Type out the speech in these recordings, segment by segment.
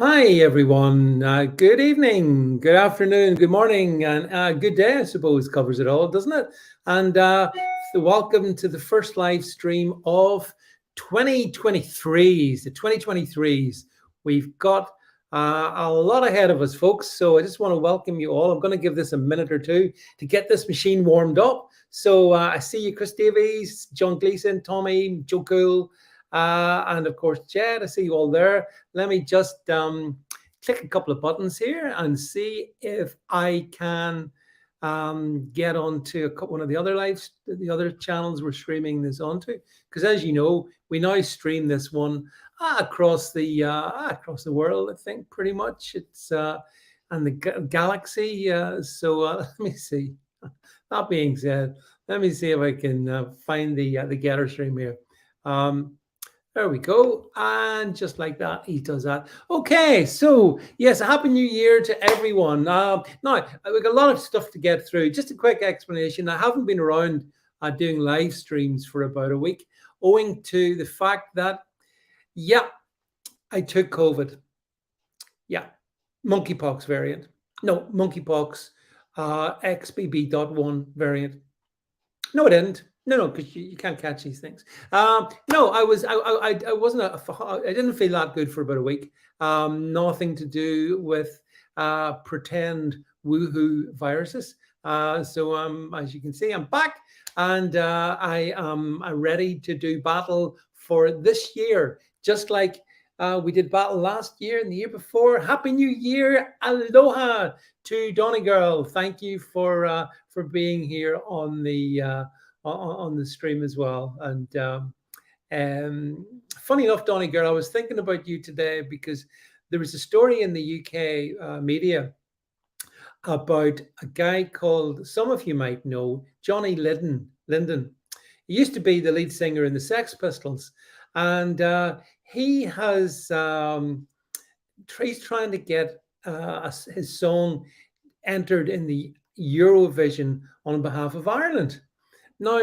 Hi, everyone. Good evening, good afternoon, good morning, and good day, I suppose, covers it all, doesn't it? And welcome to the first live stream of 2023s, the 2023s. We've got a lot ahead of us, folks. So I just want to welcome you all. I'm going to give this a minute or two to get this machine warmed up. So I see you, Chris Davies, John Gleason, Tommy, Joe Cool, and of course, Jed. I see you all there. Let me just click a couple of buttons here and see if I can get onto one of the other the other channels we're streaming this onto. Because as you know, we now stream this one across the world. I think pretty much it's and the galaxy. Let me see. That being said, let me see if I can find the getter stream here. There we go. And just like that, he does that. Okay. So, yes, a happy new year to everyone. Now, we've got a lot of stuff to get through. Just a quick explanation. I haven't been around doing live streams for about a week, owing to the fact that, yeah, I took COVID. Yeah, monkeypox variant. No, monkeypox XBB.1 variant. No, I didn't. No, because you can't catch these things. No, I wasn't I didn't feel that good for about a week. Nothing to do with pretend woohoo viruses. As you can see, I'm back and I'm ready to do battle for this year, just like we did battle last year and the year before. Happy New Year, aloha to Donny Girl. Thank you for being here on the stream as well. And funny enough, Donny Girl, I was thinking about you today because there was a story in the UK media about a guy called, some of you might know, Johnny Linden. He used to be the lead singer in the Sex Pistols, and he has he's trying to get his song entered in the Eurovision on behalf of Ireland. Now,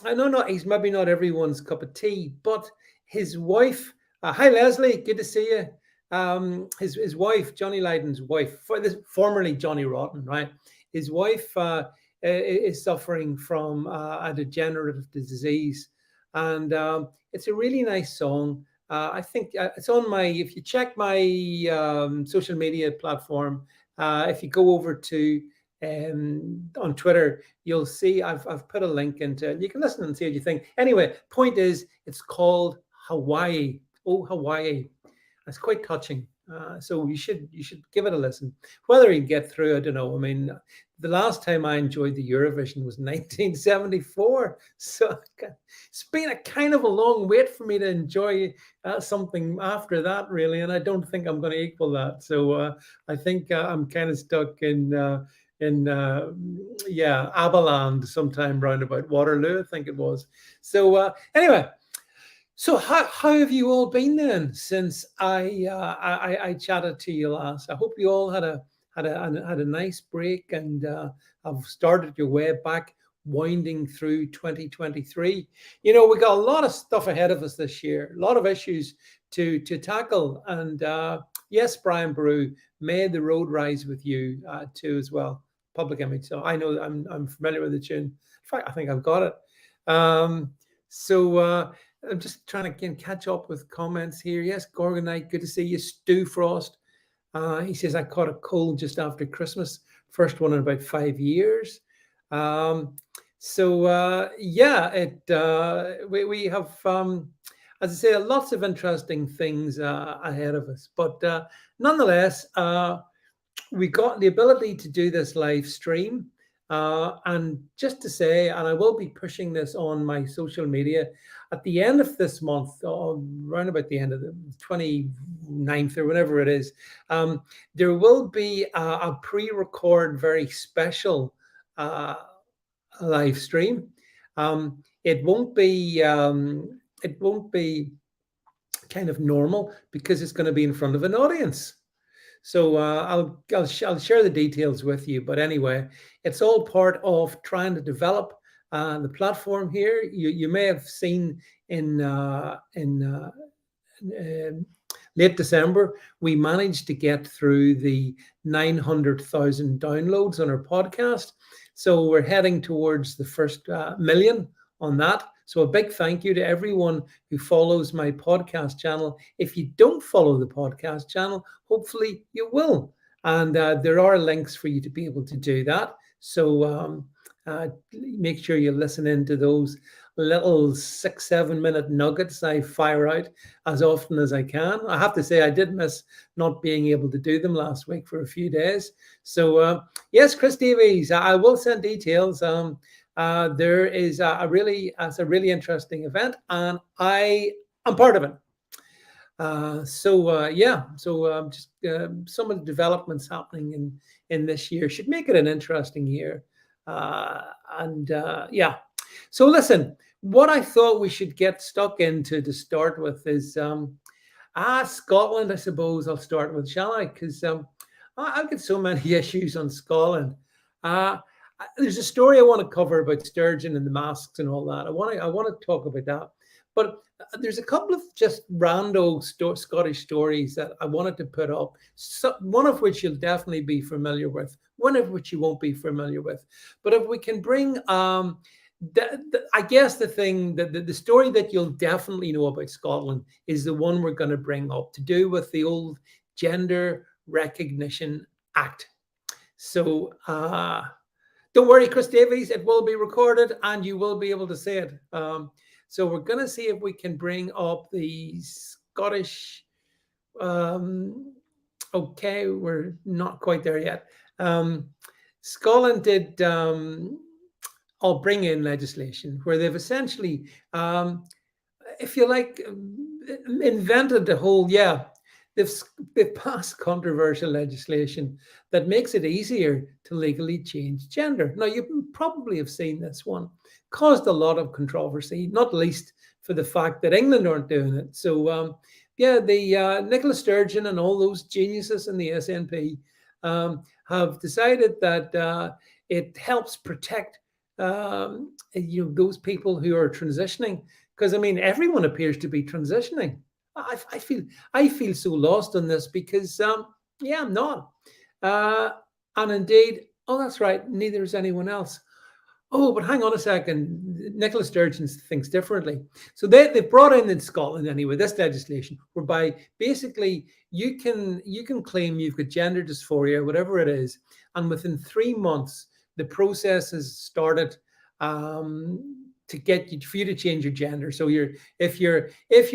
I know he's maybe not everyone's cup of tea, but his wife, hi Leslie, good to see you. His wife, Johnny Lyden's wife, formerly Johnny Rotten, right? His wife is suffering from a degenerative disease, and it's a really nice song. I think it's on my. If you check my social media platform, if you go over to on Twitter, you'll see I've put a link into it. You can listen and see what you think. Anyway, point is, it's called Hawaii. Oh, Hawaii. It's quite touching. So you should give it a listen. Whether you get through, I don't know. I mean, the last time I enjoyed the Eurovision was 1974. So it's been a kind of a long wait for me to enjoy something after that, really. And I don't think I'm going to equal that. So I think I'm kind of stuck in Abeland sometime round about Waterloo, I think it was. So anyway. So how have you all been then since I chatted to you last? I hope you all had a nice break and have started your way back, winding through 2023. You know, we got a lot of stuff ahead of us this year, a lot of issues to tackle, and yes, Brian Brew, may the road rise with you too as well. Public Image. So I know I'm familiar with the tune. In fact, I think I've got it. I'm just trying to again catch up with comments here. Yes, Gorgonite, good to see you. Stu Frost. He says, I caught a cold just after Christmas, first one in about 5 years. We have, as I say, lots of interesting things ahead of us. But nonetheless, we got the ability to do this live stream. And just to say, and I will be pushing this on my social media at the end of this month, around about the end of the 29th or whatever it is, there will be a pre-record very special live stream. It won't be kind of normal because it's going to be in front of an audience. So I'll share the details with you. But anyway, it's all part of trying to develop the platform here. You may have seen in late December, we managed to get through the 900,000 downloads on our podcast. So we're heading towards the first million on that. So a big thank you to everyone who follows my podcast channel. If you don't follow the podcast channel, hopefully you will. And there are links for you to be able to do that. So make sure you listen into those little 6-7 minute nuggets I fire out as often as I can. I have to say I did miss not being able to do them last week for a few days. So yes, Chris Davies, I will send details. There is it's a really interesting event, and I am part of it. Just some of the developments happening in this year should make it an interesting year. So listen, what I thought we should get stuck into to start with is Scotland. I suppose I'll start with, shall I? Because I've got so many issues on Scotland. There's a story I want to cover about Sturgeon and the masks and all that. I want to talk about that. But there's a couple of just rando Scottish stories that I wanted to put up. One of which you'll definitely be familiar with. One of which you won't be familiar with. But if we can bring, I guess the story that you'll definitely know about Scotland is the one we're going to bring up, to do with the old Gender Recognition Act. So don't worry, Chris Davies, it will be recorded and you will be able to see it. So we're going to see if we can bring up the Scottish. Okay, we're not quite there yet. Scotland did bring in legislation where they've essentially, if you like, invented the whole, they've passed controversial legislation that makes it easier to legally change gender. Now, you probably have seen this one. Caused a lot of controversy, not least for the fact that England aren't doing it. So, Nicola Sturgeon and all those geniuses in the SNP have decided that it helps protect those people who are transitioning. Because, I mean, everyone appears to be transitioning. I feel so lost on this because, I'm not. And indeed, that's right, neither is anyone else. Oh, but hang on a second. Nicola Sturgeon thinks differently. So they've brought in Scotland anyway this legislation whereby basically you can claim you've got gender dysphoria, whatever it is, and within 3 months the process has started to get you, for you to change your gender. So if you're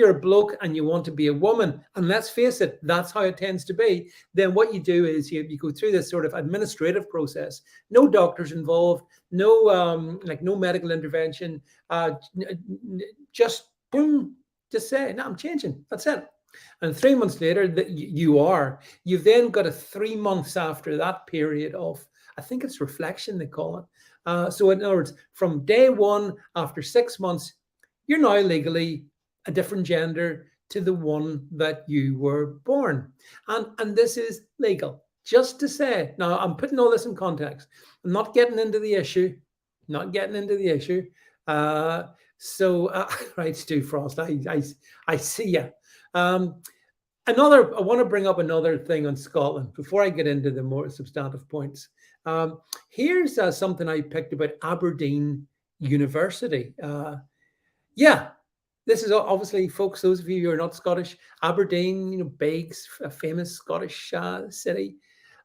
a bloke and you want to be a woman, and let's face it, that's how it tends to be, then what you do is you go through this sort of administrative process. No doctors involved, no no medical intervention, just boom, just say, no, I'm changing. That's it. And 3 months later, you've then got a 3 months after that period of, I think it's reflection, they call it. So in other words, from day one, after 6 months, you're now legally a different gender to the one that you were born. And this is legal. Just to say, now I'm putting all this in context. I'm not getting into the issue. Right, Stu Frost, I see you. I want to bring up another thing on Scotland before I get into the more substantive points. Here's something I picked about Aberdeen University. This is obviously, folks, those of you who are not Scottish, Aberdeen, Biggs, a famous Scottish city.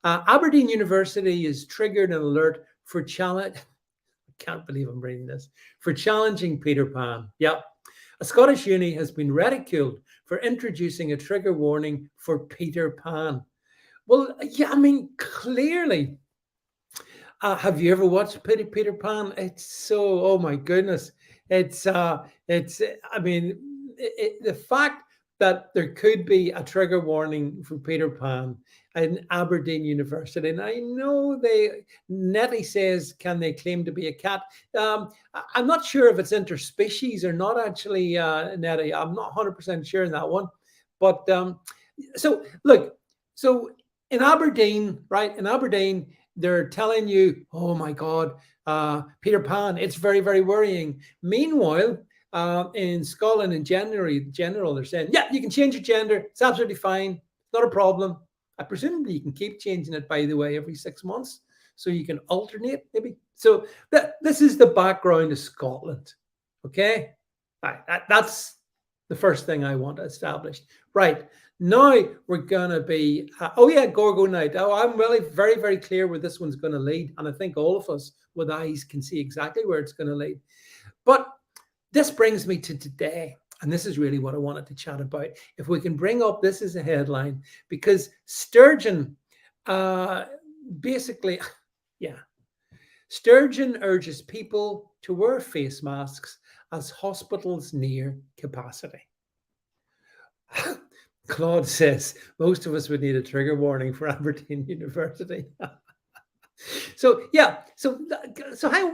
Aberdeen University is triggered an alert for challenge. I can't believe I'm reading this. For challenging Peter Pan. Yep. A Scottish uni has been ridiculed for introducing a trigger warning for Peter Pan. Well, yeah, I mean, clearly. Have you ever watched Peter Pan? It's so, oh my goodness. The fact that there could be a trigger warning for Peter Pan in Aberdeen University, and I know Nettie says, can they claim to be a cat? I'm not sure if it's interspecies or not, actually, Nettie. I'm not 100% sure in that one. But so in Aberdeen, right? In Aberdeen, they're telling you, oh my God, Peter Pan, it's very, very worrying. Meanwhile, in Scotland in January, general, they're saying, yeah, you can change your gender. It's absolutely fine. Not a problem. I presumably you can keep changing it, by the way, every 6 months. So you can alternate, maybe. So this is the background of Scotland. Okay? Right, that's the first thing I want established. Right. Now we're going to be, oh yeah, Gorgo Night. Oh, I'm really very, very clear where this one's going to lead. And I think all of us with eyes can see exactly where it's going to lead. But this brings me to today. And this is really what I wanted to chat about. If we can bring up, this is a headline, because Sturgeon basically, yeah, Sturgeon urges people to wear face masks as hospitals near capacity. Claude says most of us would need a trigger warning for Aberdeen University. So yeah, so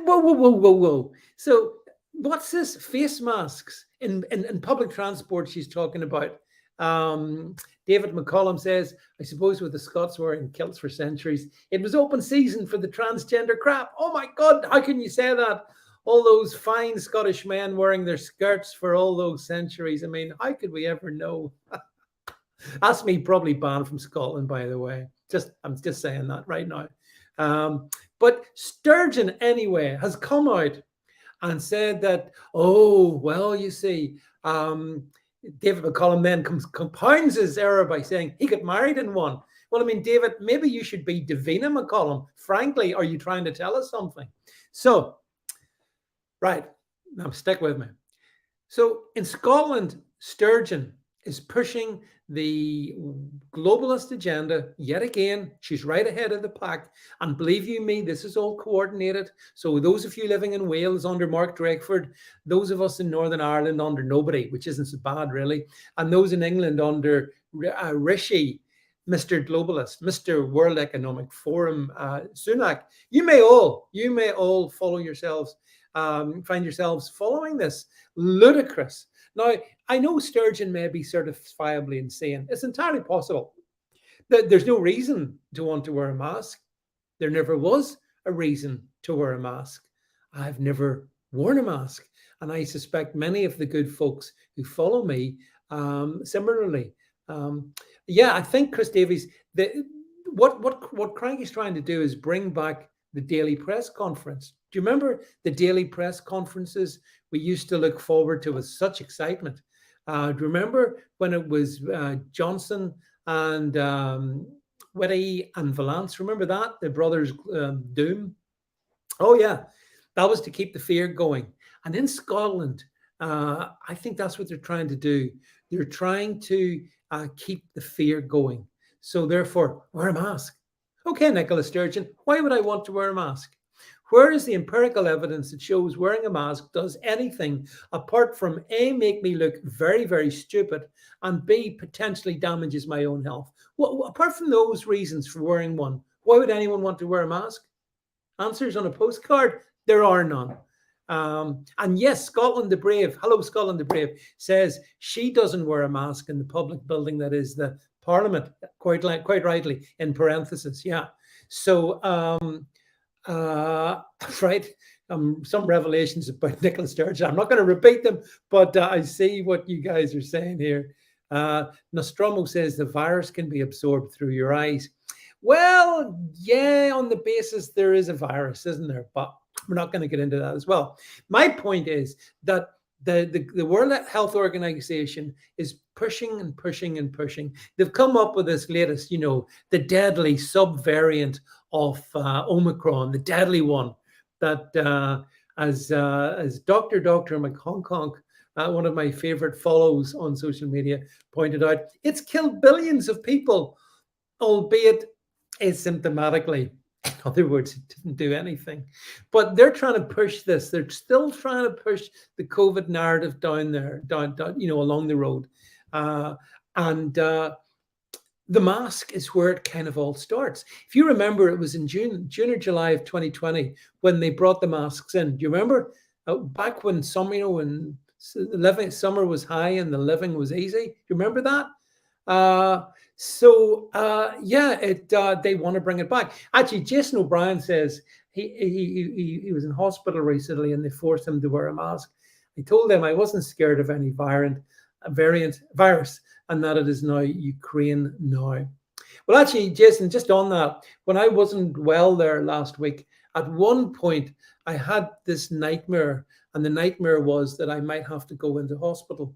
whoa. So what's this? Face masks in public transport she's talking about. David McCollum says, I suppose with the Scots wearing kilts for centuries, it was open season for the transgender crap. Oh my God, how can you say that? All those fine Scottish men wearing their skirts for all those centuries. I mean, how could we ever know? That's me probably banned from Scotland, by the way. I'm just saying that right now. But Sturgeon, anyway, has come out and said that, oh, well, you see, David McCollum then compounds his error by saying he got married in one. Well, I mean, David, maybe you should be Davina McCollum. Frankly, are you trying to tell us something? So, right, now stick with me. So in Scotland, Sturgeon is pushing the globalist agenda yet again. She's right ahead of the pack. And believe you me, this is all coordinated. So those of you living in Wales under Mark Drakeford, those of us in Northern Ireland under nobody, which isn't so bad really, and those in England under Rishi, Mr. Globalist, Mr. World Economic Forum, Sunak, you may all follow yourselves, find yourselves following this ludicrous. Now, I know Sturgeon may be certifiably insane. It's entirely possible. There's no reason to want to wear a mask. There never was a reason to wear a mask. I've never worn a mask. And I suspect many of the good folks who follow me similarly. Yeah, I think, Chris Davies, what Cranky's trying to do is bring back the daily press conference. Do you remember the daily press conferences we used to look forward to with such excitement? Do you remember when it was Johnson and Whitty and Valance? Remember that? The brothers Doom? Oh, yeah. That was to keep the fear going. And in Scotland, I think that's what they're trying to do. They're trying to keep the fear going. So therefore, wear a mask. Okay, Nicola Sturgeon, why would I want to wear a mask? Where is the empirical evidence that shows wearing a mask does anything apart from A, make me look very, very stupid, and B, potentially damages my own health? Well, apart from those reasons for wearing one, why would anyone want to wear a mask? Answers on a postcard? There are none. And yes, Scotland the Brave, hello Scotland the Brave, says she doesn't wear a mask in the public building that is the Parliament, quite rightly, in parentheses. Yeah. So, right, some revelations about Nicola Sturgeon. I'm not going to repeat them, but I see what you guys are saying here. Nostromo says the virus can be absorbed through your eyes. Well, yeah, on the basis there is a virus, isn't there? But we're not going to get into that as well. My point is that the World Health Organization is pushing and pushing and pushing. They've come up with this latest, the deadly subvariant of Omicron, the deadly one that, as Dr. McHonkonk, one of my favorite follows on social media, pointed out, it's killed billions of people, albeit asymptomatically. In other words, it didn't do anything. But they're trying to push this. They're still trying to push the COVID narrative down there, down along the road. And the mask is where it kind of all starts. If you remember, it was in June or July of 2020 when they brought the masks in. Do you remember? Back when when summer was high and the living was easy. Do you remember that? They want to bring it back. Actually, Jason O'Brien says he was in hospital recently and they forced him to wear a mask. I told them I wasn't scared of any virus, and that it is now Ukraine now. Well, actually, Jason, just on that, when I wasn't well there last week, at one point I had this nightmare, and the nightmare was that I might have to go into hospital.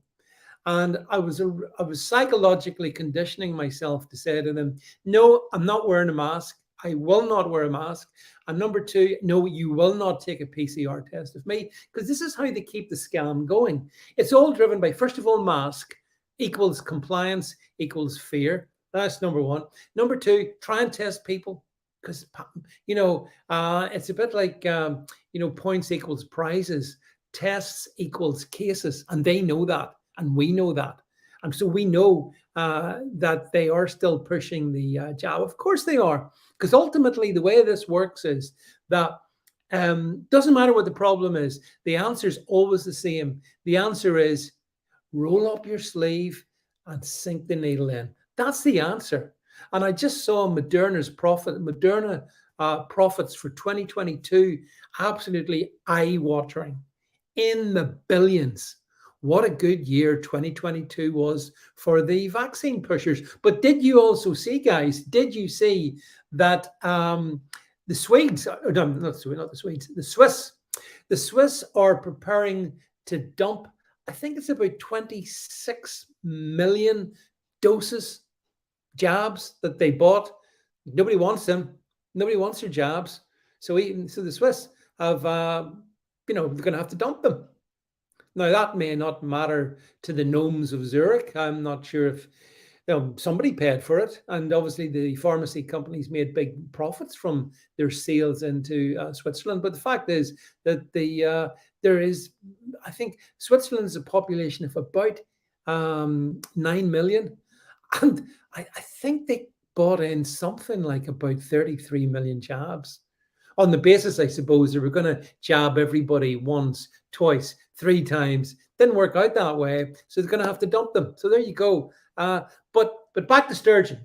And I was psychologically conditioning myself to say to them, no, I'm not wearing a mask. I will not wear a mask. And number two, no, you will not take a PCR test of me, because this is how they keep the scam going. It's all driven by, first of all, mask equals compliance equals fear. That's number one. Number two, try and test people, because it's a bit like points equals prizes, tests equals cases, and they know that, and we know that, and so we know that they are still pushing the jab. Of course they are, because ultimately the way this works is that doesn't matter what the problem is, the answer is always the same. The answer is roll up your sleeve and sink the needle in. That's the answer. And I just saw Moderna profits for 2022, absolutely eye-watering, in the billions. What a good year 2022 was for the vaccine pushers. But did you also see, guys, did you see that the Swedes, no, not the Swedes, the Swiss are preparing to dump, I think it's about 26 million doses, jabs that they bought. Nobody wants them. Nobody wants their jabs. So the Swiss have, they're going to have to dump them. Now, that may not matter to the gnomes of Zurich. I'm not sure if somebody paid for it. And obviously the pharmacy companies made big profits from their sales into Switzerland. But the fact is that there is, I think Switzerland is a population of about 9 million. And I think they bought in something like about 33 million jabs, on the basis, I suppose, they were going to jab everybody once, twice, 3 times. Didn't work out that way, so they're going to have to dump them. So there you go. But back to Sturgeon,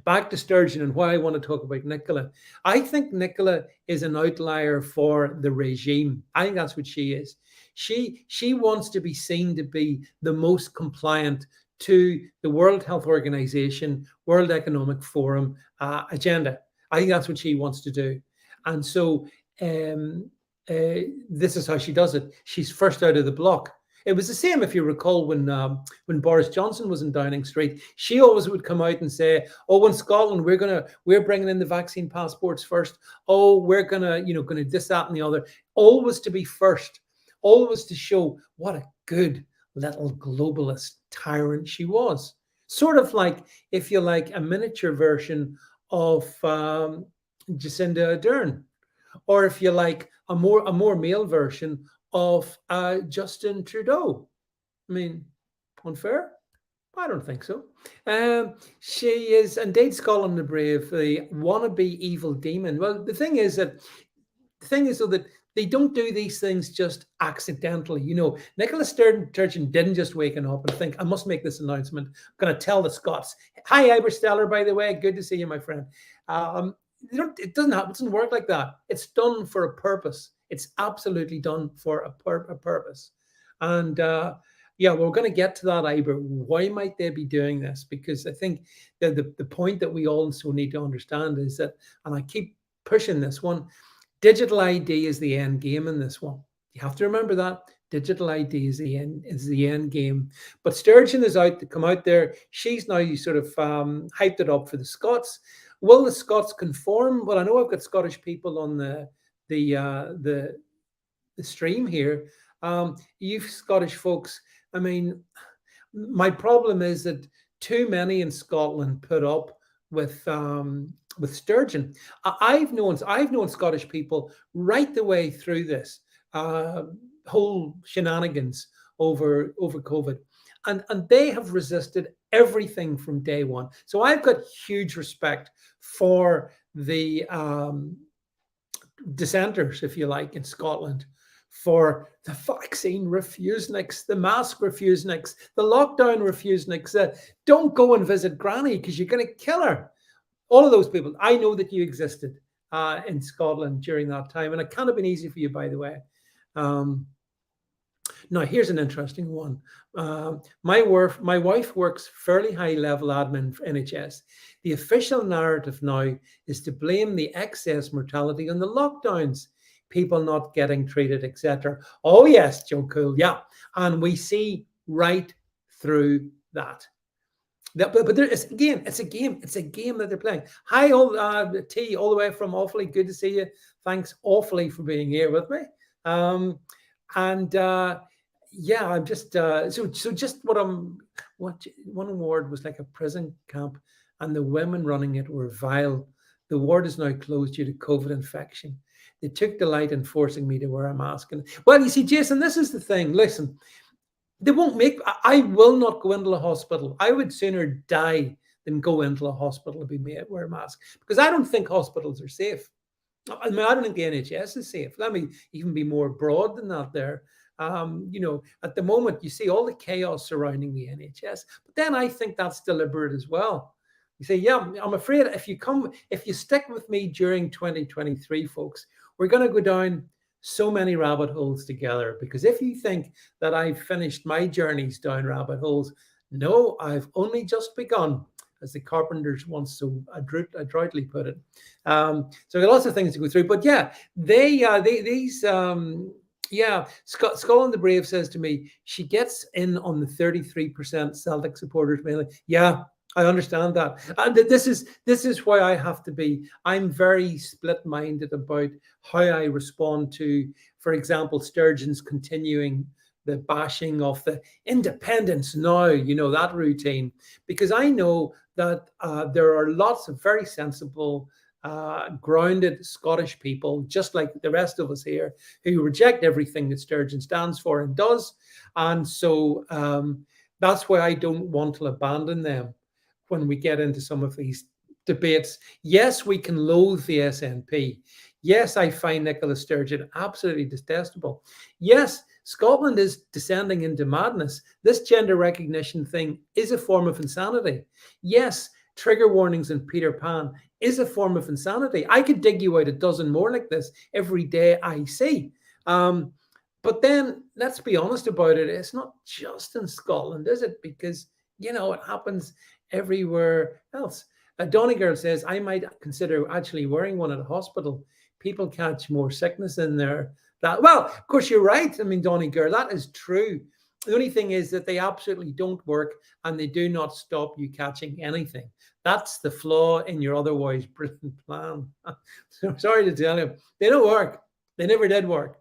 and why I want to talk about Nicola. I think Nicola is an outlier for the regime. I think that's what she is. She wants to be seen to be the most compliant to the World Health Organization, World Economic Forum agenda. I think that's what she wants to do. And so this is how she does it. She's first out of the block. It was the same, if you recall, when Boris Johnson was in Downing Street. She always would come out and say, "Oh, in Scotland, we're bringing in the vaccine passports first. Oh, we're gonna this, that, and the other." Always to be first. Always to show what a good little globalist tyrant she was. Sort of like, if you like, a miniature version of Jacinda Ardern, or if you like, a more male version of Justin Trudeau. I mean, unfair? I don't think so. She is indeed Scotland the Brave, the wannabe evil demon. Well, the thing is though that they don't do these things just accidentally. Nicola Sturgeon didn't just waken up and think, I must make this announcement. I'm going to tell the Scots. Hi, Ibersteller, by the way. Good to see you, my friend. It doesn't work like that. It's done for a purpose. It's absolutely done for a purpose. And we're going to get to that, Iber. Why might they be doing this? Because I think the point that we also need to understand is that, and I keep pushing this one, digital ID is the end game in this one. You have to remember that. Digital ID is the end game. But Sturgeon is out to come out there. She's now sort of hyped it up for the Scots. Will the Scots conform? Well, I know I've got Scottish people on the stream here. You Scottish folks, I mean, my problem is that too many in Scotland put up with Sturgeon. I've known Scottish people right the way through this whole shenanigans over COVID, and they have resisted everything from day one. So I've got huge respect for the dissenters, if you like, in Scotland, for the vaccine refuseniks, the mask refuseniks, the lockdown refuseniks. Don't go and visit Granny because you're going to kill her. All of those people, I know that you existed in Scotland during that time, and it can't have been easy for you, by the way. Now, here's an interesting one. My wife works fairly high level admin for NHS. The official narrative now is to blame the excess mortality on the lockdowns, people not getting treated, etc. Oh, yes, Joe Cool. Yeah. And we see right through that. But there is again, it's a game. It's a game that they're playing. Hi, all T, all the way from Awfully. Good to see you. Thanks awfully for being here with me. And yeah, I'm just so just what one ward was like a prison camp, and the women running it were vile. The ward is now closed due to COVID infection. They took delight in forcing me to wear a mask. And well, you see, Jason, this is the thing. Listen, they won't make. I will not go into a hospital. I would sooner die than go into a hospital and be made wear a mask, because I don't think hospitals are safe. I mean, I don't think the NHS is safe. Let me even be more broad than that there. At the moment, you see all the chaos surrounding the NHS, but then I think that's deliberate as well. You say, yeah, I'm afraid if you stick with me during 2023, folks, we're going to go down so many rabbit holes together, because if you think that I've finished my journeys down rabbit holes, no, I've only just begun, as the Carpenters once so adroitly put it. So lots of things to go through, but yeah, Scotland the Brave says to me, she gets in on the 33% Celtic supporters mainly. Yeah, I understand that. And this is why I have to be. I'm very split-minded about how I respond to, for example, Sturgeon's continuing the bashing of the independence now, that routine, because I know that there are lots of very sensible, grounded Scottish people, just like the rest of us here, who reject everything that Sturgeon stands for and does. And so that's why I don't want to abandon them when we get into some of these debates. Yes, we can loathe the SNP. Yes, I find Nicola Sturgeon absolutely detestable. Yes, Scotland is descending into madness. This gender recognition thing is a form of insanity. Yes, trigger warnings in Peter Pan is a form of insanity. I could dig you out a dozen more like this every day I see. But then let's be honest about it. It's not just in Scotland, is it? Because, it happens everywhere else. Donegal says, I might consider actually wearing one at a hospital. People catch more sickness in there. Well, of course, you're right. I mean, Donegal, that is true. The only thing is that they absolutely don't work, and they do not stop you catching anything. That's the flaw in your otherwise brilliant plan. So sorry to tell you, they don't work. They never did work.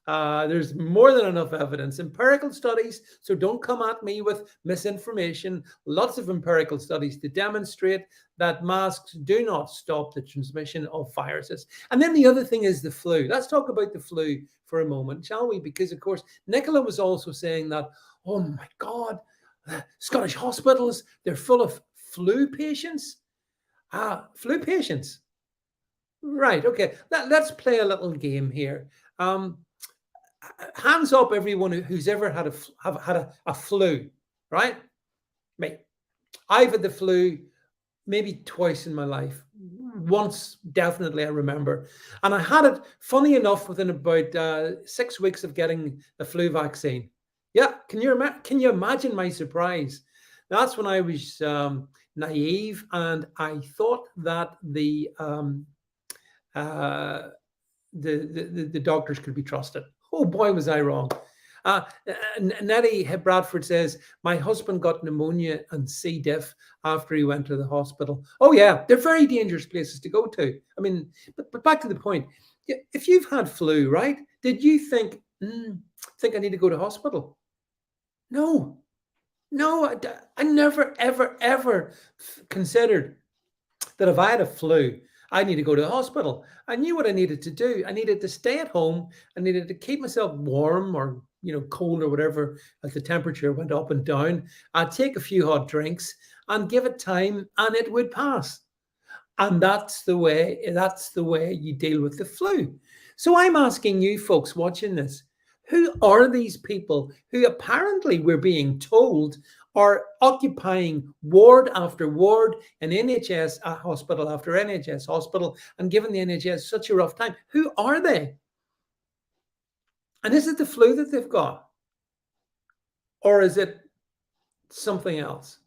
There's more than enough evidence, empirical studies. So don't come at me with misinformation. Lots of empirical studies to demonstrate that masks do not stop the transmission of viruses. And then the other thing is the flu. Let's talk about the flu for a moment, shall we? Because, of course, Nicola was also saying that, oh my God, Scottish hospitals, they're full of flu patients. Flu patients. Right. Okay. Let's play a little game here. Hands up, everyone who's ever had a flu, right? Me. I've had the flu maybe twice in my life. Once, definitely, I remember. And I had it, funny enough, within about 6 weeks of getting the flu vaccine. Yeah, can you imagine my surprise? That's when I was naive, and I thought that the doctors could be trusted. Oh boy, was I wrong. Nettie Bradford says, my husband got pneumonia and C. diff after he went to the hospital. Oh yeah, they're very dangerous places to go to. I mean, but back to the point. If you've had flu, right, did you think I need to go to hospital? No, I never, ever, ever considered that if I had a flu, I need to go to the hospital. I knew what I needed to do. I needed to stay at home. I needed to keep myself warm or, cold or whatever as the temperature went up and down. I'd take a few hot drinks and give it time, and it would pass. And that's the way you deal with the flu. So I'm asking you folks watching this, who are these people who apparently we're being told are occupying ward after ward in NHS hospital after NHS hospital and giving the NHS such a rough time? Who are they? And is it the flu that they've got? or is it something else?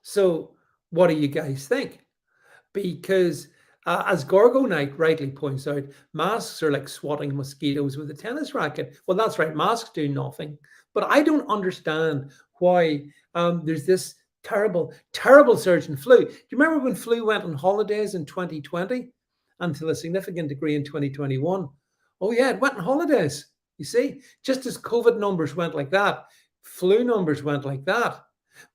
So, what do you guys think? Because as Gorgo Knight rightly points out, masks are like swatting mosquitoes with a tennis racket. Well, that's right, masks do nothing. But I don't understand why there's this terrible, terrible surge in flu. Do you remember when flu went on holidays in 2020 and to a significant degree in 2021? Oh, yeah, it went on holidays. You see, just as COVID numbers went like that, flu numbers went like that.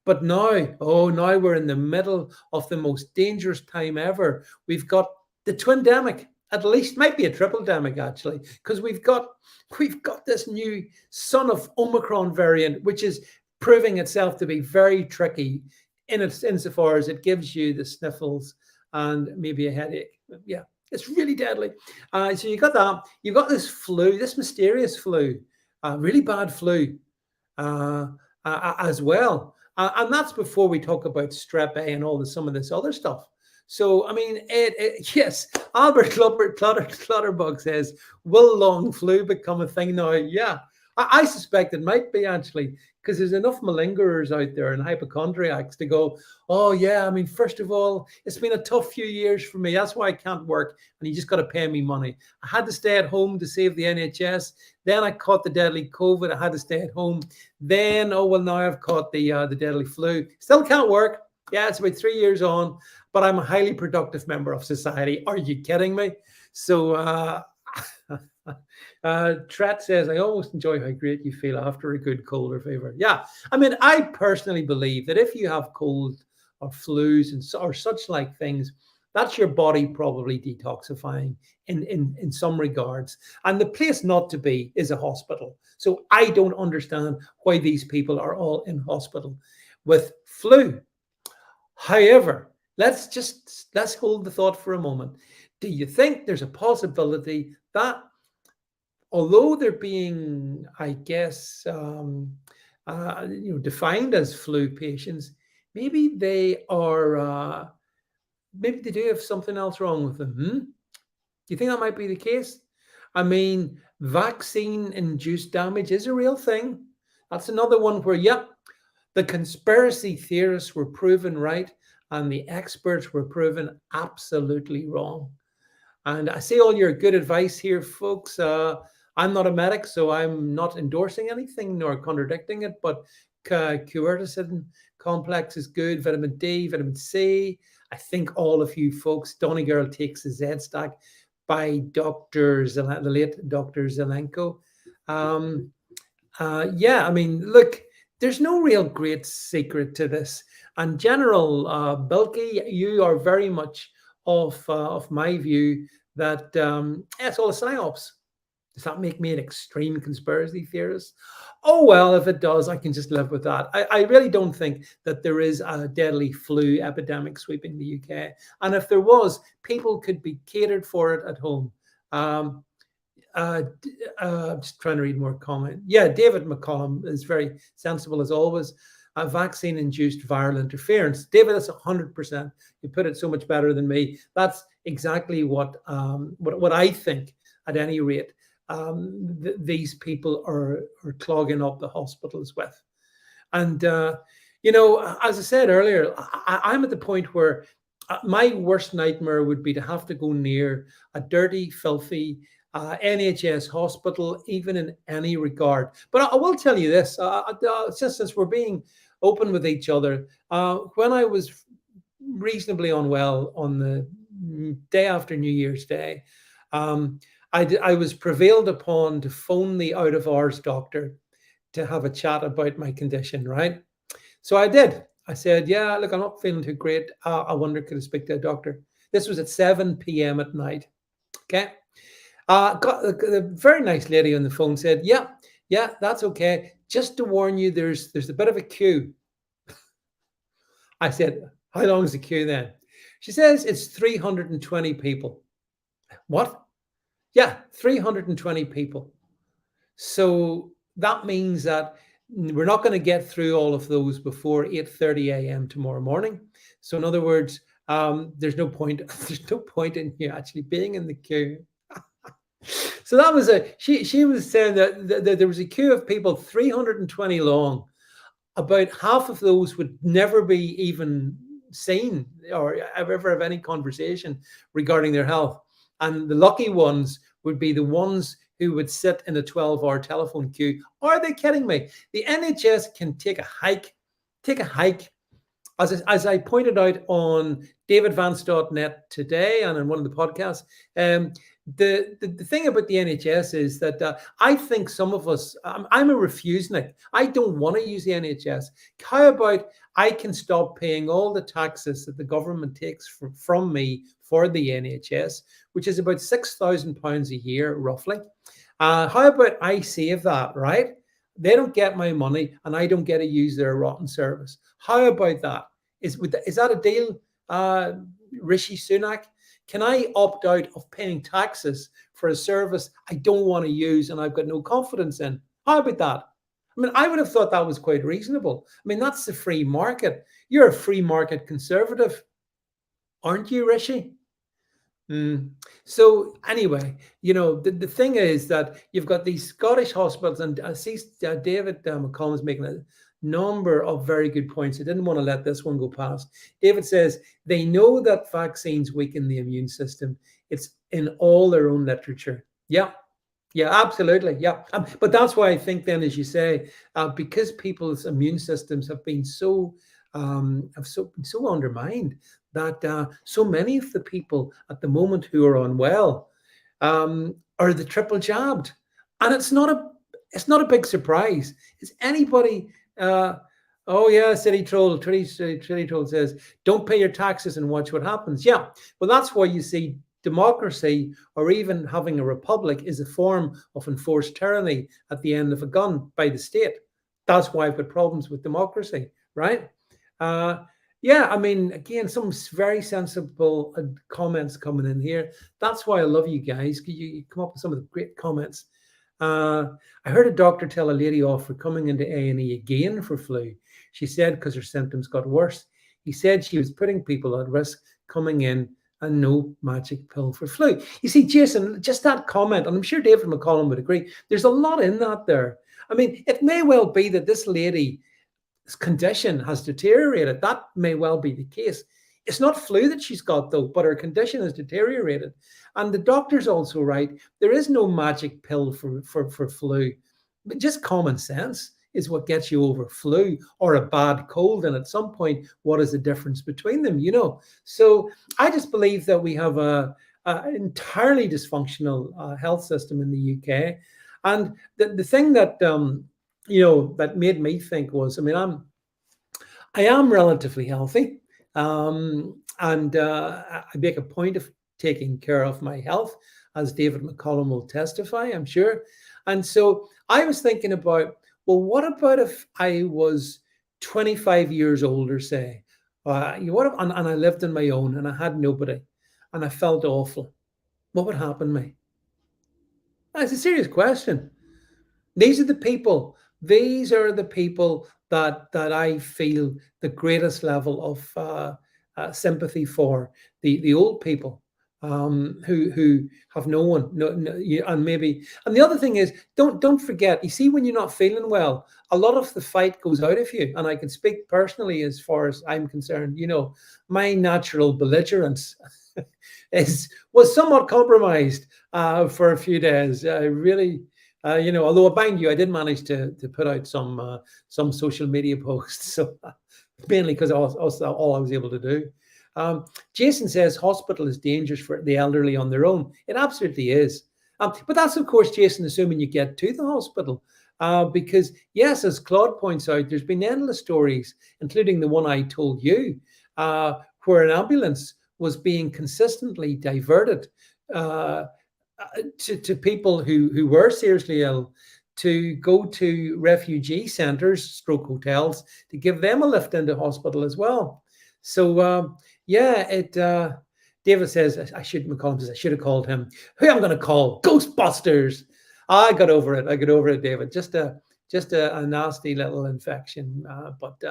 But now, oh, now we're in the middle of the most dangerous time ever. We've got the twindemic, at least might be a triple demic actually, because we've got this new son of Omicron variant, which is proving itself to be very tricky in its insofar as it gives you the sniffles and maybe a headache. Yeah, it's really deadly. So you got that. You've got this flu, this mysterious flu, really bad flu as well. And that's before we talk about strep A and some of this other stuff. So, I mean, yes, Albert Clutterbug says, will long flu become a thing now? Yeah, I suspect it might be actually, because there's enough malingerers out there and hypochondriacs to go, oh, yeah, I mean, first of all, it's been a tough few years for me. That's why I can't work. And you just got to pay me money. I had to stay at home to save the NHS. Then I caught the deadly COVID. I had to stay at home. Then, oh, well, now I've caught the deadly flu. Still can't work. Yeah, it's about 3 years on, but I'm a highly productive member of society. Are you kidding me? So, Tret says, I almost enjoy how great you feel after a good cold or fever. Yeah, I mean, I personally believe that if you have colds or flus or such like things, that's your body probably detoxifying in some regards. And the place not to be is a hospital. So I don't understand why these people are all in hospital with flu. However, let's hold the thought for a moment. Do you think there's a possibility that although they're being, I guess, defined as flu patients, maybe they are, maybe they do have something else wrong with them? Do you think that might be the case? I mean, vaccine-induced damage is a real thing. That's another one where, yep, the conspiracy theorists were proven right and the experts were proven absolutely wrong. And I see all your good advice here, folks. I'm not a medic, so I'm not endorsing anything nor contradicting it, but quercetin complex is good, vitamin D, vitamin C. I think all of you folks, Donny Girl takes the Z-Stack by the late Dr. Zelenko. Yeah, I mean, look, there's no real great secret to this. And General Bilkey, you are very much of my view that it's all a psyops. Does that make me an extreme conspiracy theorist? Oh, well, if it does, I can just live with that. I really don't think that there is a deadly flu epidemic sweeping the UK. And if there was, people could be catered for it at home. Just trying to read more comment. Yeah, David McCollum is very sensible as always. Vaccine-induced viral interference. David, that's 100%. You put it so much better than me. That's exactly what I think. At any rate, these people are clogging up the hospitals with. And as I said earlier, I'm at the point where my worst nightmare would be to have to go near a dirty, filthy NHS hospital, even in any regard. But I will tell you this, just since we're being open with each other, when I was reasonably unwell on the day after New Year's Day, I was prevailed upon to phone the out of hours doctor to have a chat about my condition, right? So I did. I said, yeah, look, I'm not feeling too great. I wonder, could I speak to a doctor? This was at 7 p.m. at night. Okay. Got a very nice lady on the phone said, yeah, that's okay. Just to warn you, there's a bit of a queue. I said, how long is the queue then? She says it's 320 people. What? Yeah, 320 people. So that means that we're not going to get through all of those before 8:30 a.m. tomorrow morning. So in other words, there's no point. There's no point in you actually being in the queue. So that was she was saying that there was a queue of people 320 long, about half of those would never be even seen or ever have any conversation regarding their health. And the lucky ones would be the ones who would sit in a 12-hour telephone queue. Are they kidding me? The NHS can take a hike. As I pointed out on davidvance.net today and in one of the podcasts, the thing about the NHS is that I think some of us, I'm a refusenik. I don't want to use the NHS. How about I can stop paying all the taxes that the government takes from me for the NHS, which is about £6,000 a year, roughly. How about I save that, right? They don't get my money and I don't get to use their rotten service. How about that? Is that a deal, Rishi Sunak? Can I opt out of paying taxes for a service I don't want to use and I've got no confidence in? How about that? I mean, I would have thought that was quite reasonable. I mean, that's the free market. You're a free market conservative, aren't you, Rishi? So anyway, the thing is that you've got these Scottish hospitals, and I see David McCollum is making a number of very good points. I didn't want to let this one go past. David says they know that vaccines weaken the immune system. It's in all their own literature. Yeah, absolutely. Yeah. But that's why I think then, as you say, because people's immune systems have been so undermined, that so many of the people at the moment who are unwell are the triple jabbed, and it's not a big surprise. Is anybody? Oh yeah, City Troll. City Troll says, "Don't pay your taxes and watch what happens." Yeah, well, that's why you see democracy, or even having a republic, is a form of enforced tyranny at the end of a gun by the state. That's why I've got problems with democracy, right? Yeah, I mean, again, some very sensible comments coming in here. That's why I love you guys. You come up with some of the great comments. I heard a doctor tell a lady off for coming into A&E again for flu. She said because her symptoms got worse. He said she was putting people at risk coming in, and no magic pill for flu. You see, Jason, just that comment, and I'm sure David McCollum would agree, there's a lot in that there. I mean, it may well be that this lady's condition has deteriorated. That may well be the case. It's not flu that she's got, though, but her condition has deteriorated. And the doctor's also right. There is no magic pill for flu. But just common sense is what gets you over flu or a bad cold. And at some point, what is the difference between them? So I just believe that we have an entirely dysfunctional health system in the UK. And the thing that that made me think was, I mean, I am relatively healthy, and I make a point of taking care of my health, as David McCollum will testify, I'm sure. And so I was thinking about, well, what about if I was 25 years older, say, and I lived on my own and I had nobody and I felt awful? What would happen to me? That's a serious question. These are the people that I feel the greatest level of sympathy for, the old people, who have no one, and maybe. And the other thing is, don't forget. You see, when you're not feeling well, a lot of the fight goes out of you. And I can speak personally, as far as I'm concerned. My natural belligerence was somewhat compromised for a few days. I really. Although mind you, I did manage to put out some social media posts, so mainly because all I was able to do. Jason says hospital is dangerous for the elderly on their own. It absolutely is. But that's, of course, Jason, assuming you get to the hospital. Because, yes, as Claude points out, there's been endless stories, including the one I told you, where an ambulance was being consistently diverted to people who were seriously ill, to go to refugee centres, stroke hotels, to give them a lift into hospital as well. So David says McCollum says I should have called him. Who I'm going to call? Ghostbusters. I got over it, David. Just a nasty little infection, but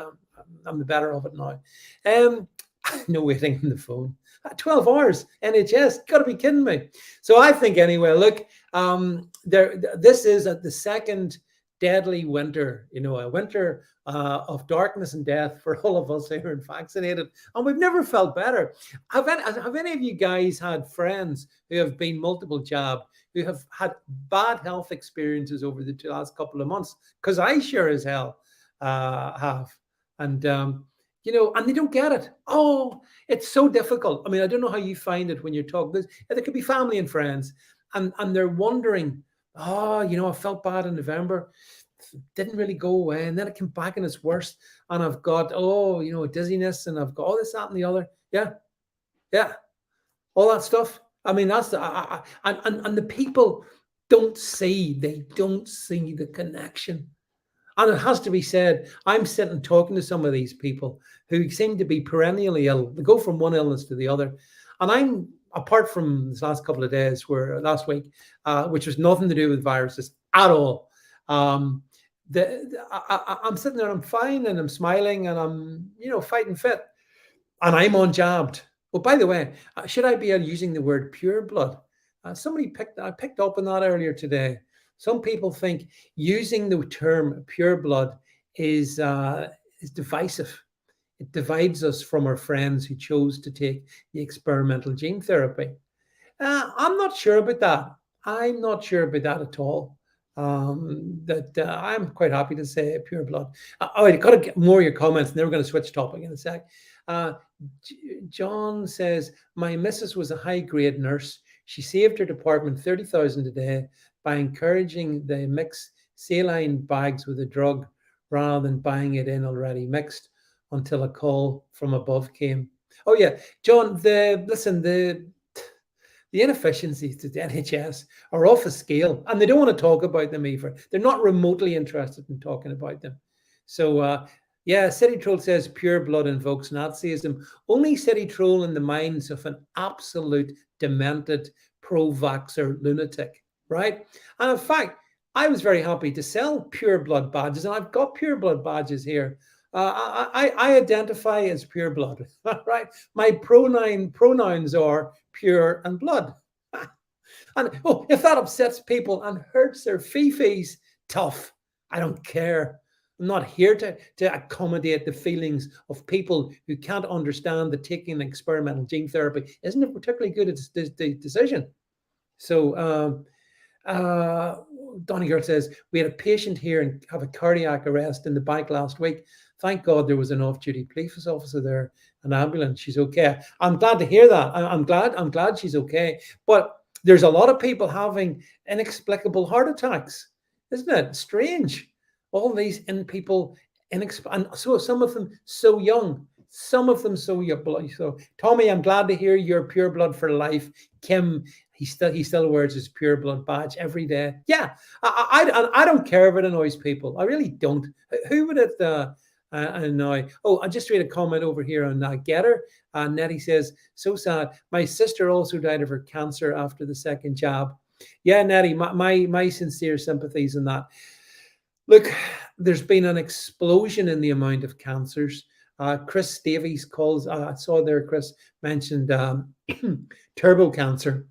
I'm the better of it now. No waiting on the phone. 12 hours, NHS, got to be kidding me. So I think anyway, look, this is the second deadly winter, a winter of darkness and death for all of us who are vaccinated, and we've never felt better. Have any of you guys had friends who have been multiple jab, who have had bad health experiences over the last couple of months? Because I sure as hell have. And and they don't get it. Oh, it's so difficult. I mean, I don't know how you find it when you're talking. There could be family and friends, and they're wondering, oh, I felt bad in November, didn't really go away, and then it came back and it's worse, and I've got dizziness, and I've got all this, that, and the other. Yeah, yeah, all that stuff. I mean, that's and the people they don't see the connection. And it has to be said, I'm sitting talking to some of these people who seem to be perennially ill. They go from one illness to the other. And I'm, apart from this last couple of days, last week, which was nothing to do with viruses at all. I'm sitting there, I'm fine, and I'm smiling, and I'm, fighting fit. And I'm unjabbed. Well, by the way, should I be using the word pure blood? I picked up on that earlier today. Some people think using the term pure blood is divisive. It divides us from our friends who chose to take the experimental gene therapy. I'm not sure about that. I'm not sure about that at all. I'm quite happy to say pure blood. I got to get more of your comments, and then we're going to switch topic in a sec. John says, my missus was a high-grade nurse. She saved her department 30,000 a day by encouraging the mix saline bags with a drug rather than buying it in already mixed until a call from above came. Oh yeah, John, the inefficiencies to the NHS are off a scale, and they don't want to talk about them either. They're not remotely interested in talking about them. So City Troll says pure blood invokes Nazism. Only City Troll in the minds of an absolute demented pro-vaxxer lunatic, right? And in fact, I was very happy to sell pure blood badges, and I've got pure blood badges here. I identify as pure blood, right? My pronouns are pure and blood. And if that upsets people and hurts their fifis, tough. I don't care. I'm not here to accommodate the feelings of people who can't understand that taking experimental gene therapy isn't a particularly good decision. So Donegal says, we had a patient here and have a cardiac arrest in the bank last week. Thank God there was an off-duty police officer there, an ambulance. She's okay. I'm glad to hear that. I'm glad she's okay. But there's a lot of people having inexplicable heart attacks, isn't it? Strange. All these people, and so some of them so young, some of them so young. So Tommy, I'm glad to hear you're pure blood for life. Kim, he still wears his pure blood badge every day. Yeah, I don't care if it annoys people. I really don't. Who would it annoy? Oh, I just read a comment over here on Getter. Nettie says, so sad. My sister also died of her cancer after the second jab. Yeah, Nettie, my sincere sympathies in that. Look, there's been an explosion in the amount of cancers. Chris Davies calls, I saw there Chris mentioned turbo cancer.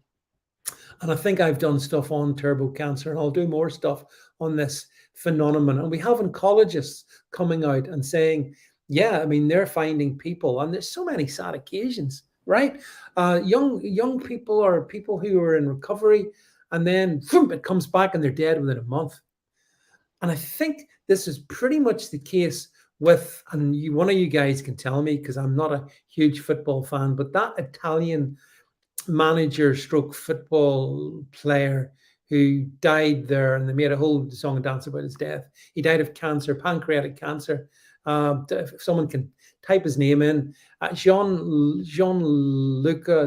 And I think I've done stuff on turbo cancer, and I'll do more stuff on this phenomenon. And we have oncologists coming out and saying, yeah, I mean, they're finding people, and there's so many sad occasions, right? Young people or people who are in recovery, and then boom, it comes back and they're dead within a month. And I think this is pretty much the case with, and one of you guys can tell me because I'm not a huge football fan, but that Italian manager stroke football player who died there, and they made a whole song and dance about his death. He died of cancer, pancreatic cancer. If someone can type his name in, Gianluca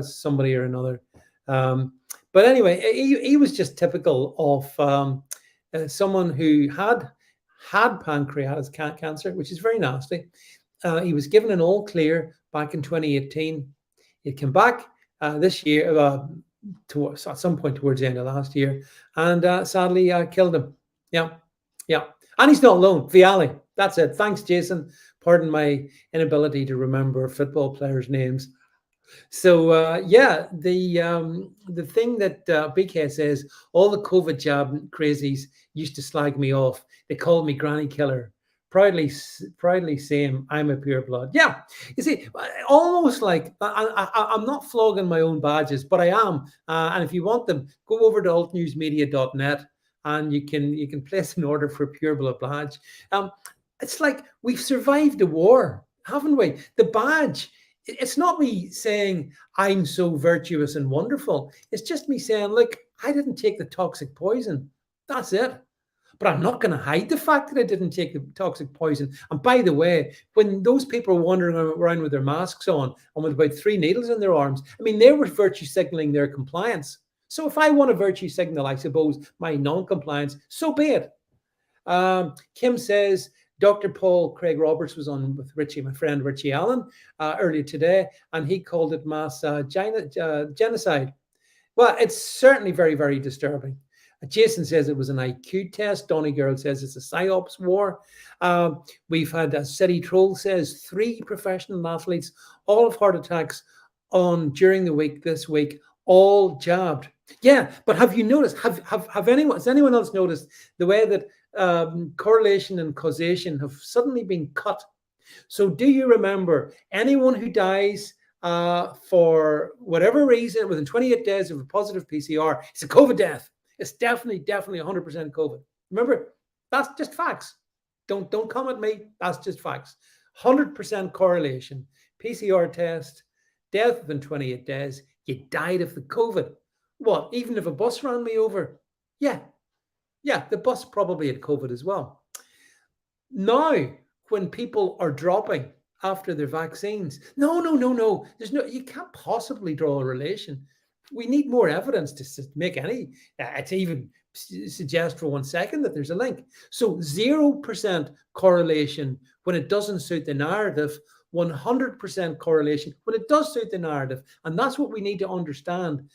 somebody or another. But anyway, he was just typical of someone who had pancreatic cancer, which is very nasty. He was given an all clear back in 2018. He came back this year, at some point towards the end of last year, and sadly killed him. Yeah. And he's not alone. Vialli. That's it. Thanks, Jason. Pardon my inability to remember football players' names. So the thing that BK says, all the COVID jab crazies used to slag me off. They call me Granny Killer. Proudly saying I'm a pure blood. Yeah, you see, almost like I'm not flogging my own badges, but I am. And if you want them, go over to altnewsmedia.net and you can place an order for a pure blood badge. It's like we've survived a war, haven't we? The badge. It's not me saying I'm so virtuous and wonderful. It's just me saying, look, I didn't take the toxic poison. That's it. But I'm not going to hide the fact that I didn't take the toxic poison. And by the way, when those people were wandering around with their masks on and with about 3 needles in their arms, I mean, they were virtue signaling their compliance. So if I want to virtue signal, I suppose, my non-compliance, so be it. Kim says, Dr. Paul Craig Roberts was on with Richie, my friend Richie Allen, earlier today, and he called it mass genocide. Well, it's certainly very, very disturbing. Jason says it was an IQ test. Donny Girl says it's a psyops war. We've had, as City Troll says, 3 professional athletes, all have heart attacks during the week this week, all jabbed. Yeah, but have you noticed? Has anyone else noticed the way that correlation and causation have suddenly been cut? So, do you remember anyone who dies for whatever reason within 28 days of a positive PCR? It's a COVID death. It's definitely 100% COVID. Remember, that's just facts. Don't come at me. That's just facts. 100% correlation. PCR test, death within 28 days. You died of the COVID. What? Even if a bus ran me over? Yeah, the bus probably had COVID as well. Now, when people are dropping after their vaccines, no. You can't possibly draw a relation. We need more evidence to make any, to even suggest for 1 second that there's a link. So 0% correlation when it doesn't suit the narrative, 100% correlation when it does suit the narrative. And that's what we need to understand.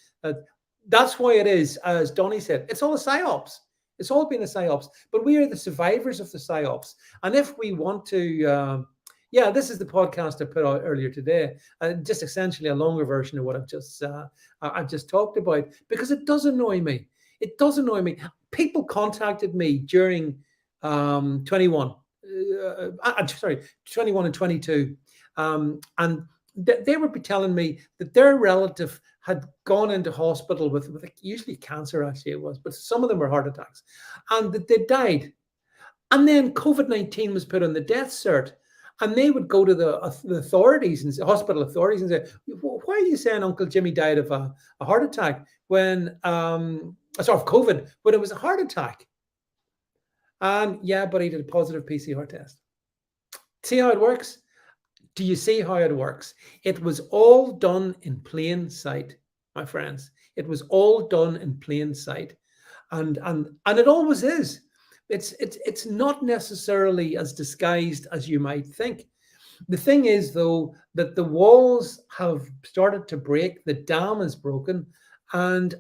That's why it is, as Donny said, it's all a psyops. It's all been a psyops, but we are the survivors of the psyops. And if we want to, this is the podcast I put out earlier today, just essentially a longer version of what I've just talked about, because it does annoy me. It does annoy me. People contacted me during 21 and 22, and they would be telling me that their relative had gone into hospital with usually cancer, actually it was, but some of them were heart attacks, and that they died. And then COVID-19 was put on the death cert, and they would go to the authorities and hospital authorities and say, "Why are you saying Uncle Jimmy died of a heart attack when of COVID when it was a heart attack?" And yeah, but he did a positive PCR test. See how it works? Do you see how it works? It was all done in plain sight, my friends. It was all done in plain sight, and it always is. It's not necessarily as disguised as you might think. The thing is, though, that the walls have started to break. The dam is broken, and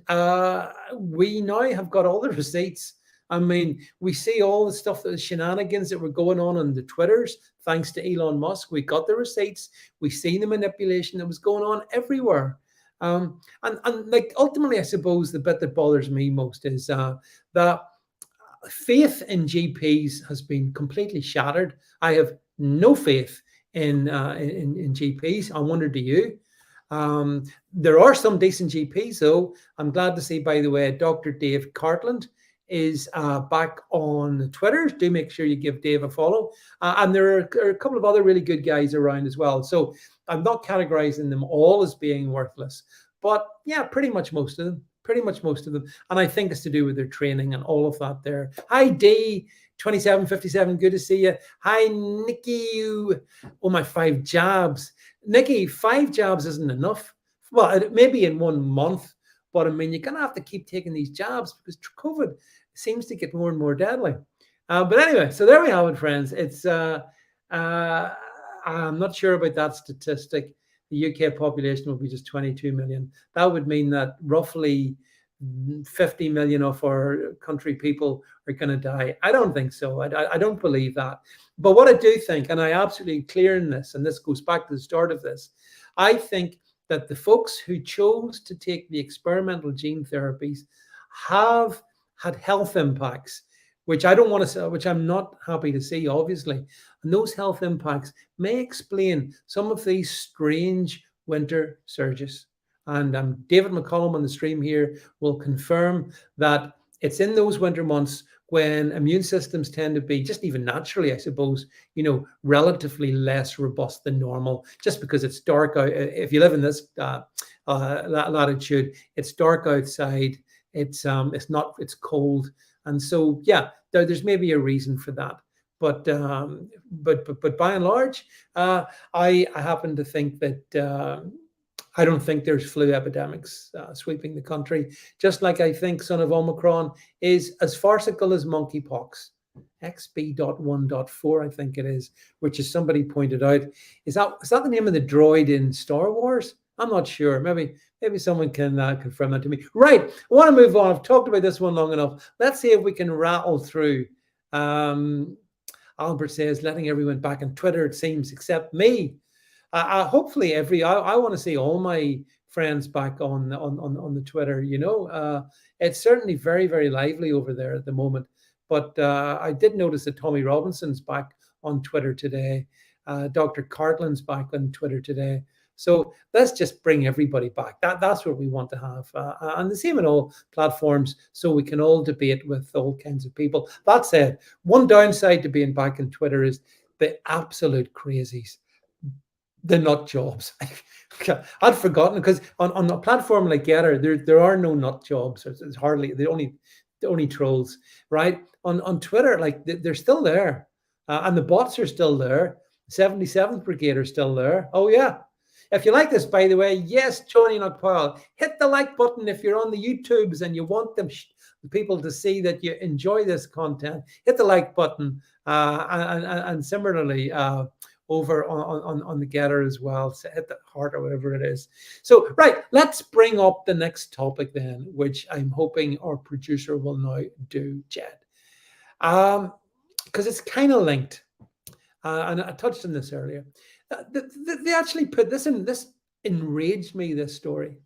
we now have got all the receipts. I mean, we see all the stuff, the shenanigans that were going on the Twitters, thanks to Elon Musk. We got the receipts. We see the manipulation that was going on everywhere. And like ultimately, I suppose the bit that bothers me most is that faith in GPs has been completely shattered. I have no faith in GPs. I wonder, do you? There are some decent GPs, though. I'm glad to see, by the way, Dr. Dave Cartland is back on Twitter. Do make sure you give Dave a follow. And there are a couple of other really good guys around as well. So I'm not categorizing them all as being worthless, but yeah, pretty much most of them. And I think it's to do with their training and all of that there. Hi, D2757. Good to see you. Hi, Nikki. Oh, my 5 jabs. Nikki, 5 jabs isn't enough. Well, maybe in 1 month. But I mean, you're going to have to keep taking these jabs because COVID seems to get more and more deadly. But anyway, so there we have it, friends. It's I'm not sure about that statistic. The UK population will be just 22 million. That would mean that roughly 50 million of our country people are going to die. I don't think so. I don't believe that. But what I do think, and I absolutely clear in this, and this goes back to the start of this, I think that the folks who chose to take the experimental gene therapies have had health impacts. which I don't want to, which I'm not happy to see, obviously. And those health impacts may explain some of these strange winter surges. And David McCollum on the stream here will confirm that it's in those winter months when immune systems tend to be, just even naturally, I suppose, relatively less robust than normal, just because it's dark out. If you live in this latitude, it's dark outside. It's cold, and so yeah, there's maybe a reason for that. But by and large, I happen to think that. I don't think there's flu epidemics sweeping the country, just like I think son of Omicron is as farcical as monkeypox. XB.1.4, I think it is, which is somebody pointed out. Is that the name of the droid in Star Wars? I'm not sure. Maybe someone can confirm that to me. Right. I want to move on. I've talked about this one long enough. Let's see if we can rattle through. Albert says, letting everyone back on Twitter, it seems, except me. Hopefully I want to see all my friends back on the Twitter. It's certainly very, very lively over there at the moment. But I did notice that Tommy Robinson's back on Twitter today. Dr. Cartland's back on Twitter today. So let's just bring everybody back. That's what we want to have. And the same in all platforms, so we can all debate with all kinds of people. That said, one downside to being back on Twitter is the absolute crazies. The nut jobs. I'd forgotten, because on a platform like Getter, there are no nut jobs. It's hardly the only trolls, right? On Twitter, like they're still there, and the bots are still there. 77th Brigade are still there. Oh yeah. If you like this, by the way, yes, Johnny Knockpile, hit the like button if you're on the YouTubes and you want the people to see that you enjoy this content. Hit the like button, and similarly. Over on the Getter as well, so hit the heart or whatever it is. So, right, let's bring up the next topic then, which I'm hoping our producer will now do, Jed. Because it's kind of linked. And I touched on this earlier. They actually put this in, this enraged me, this story.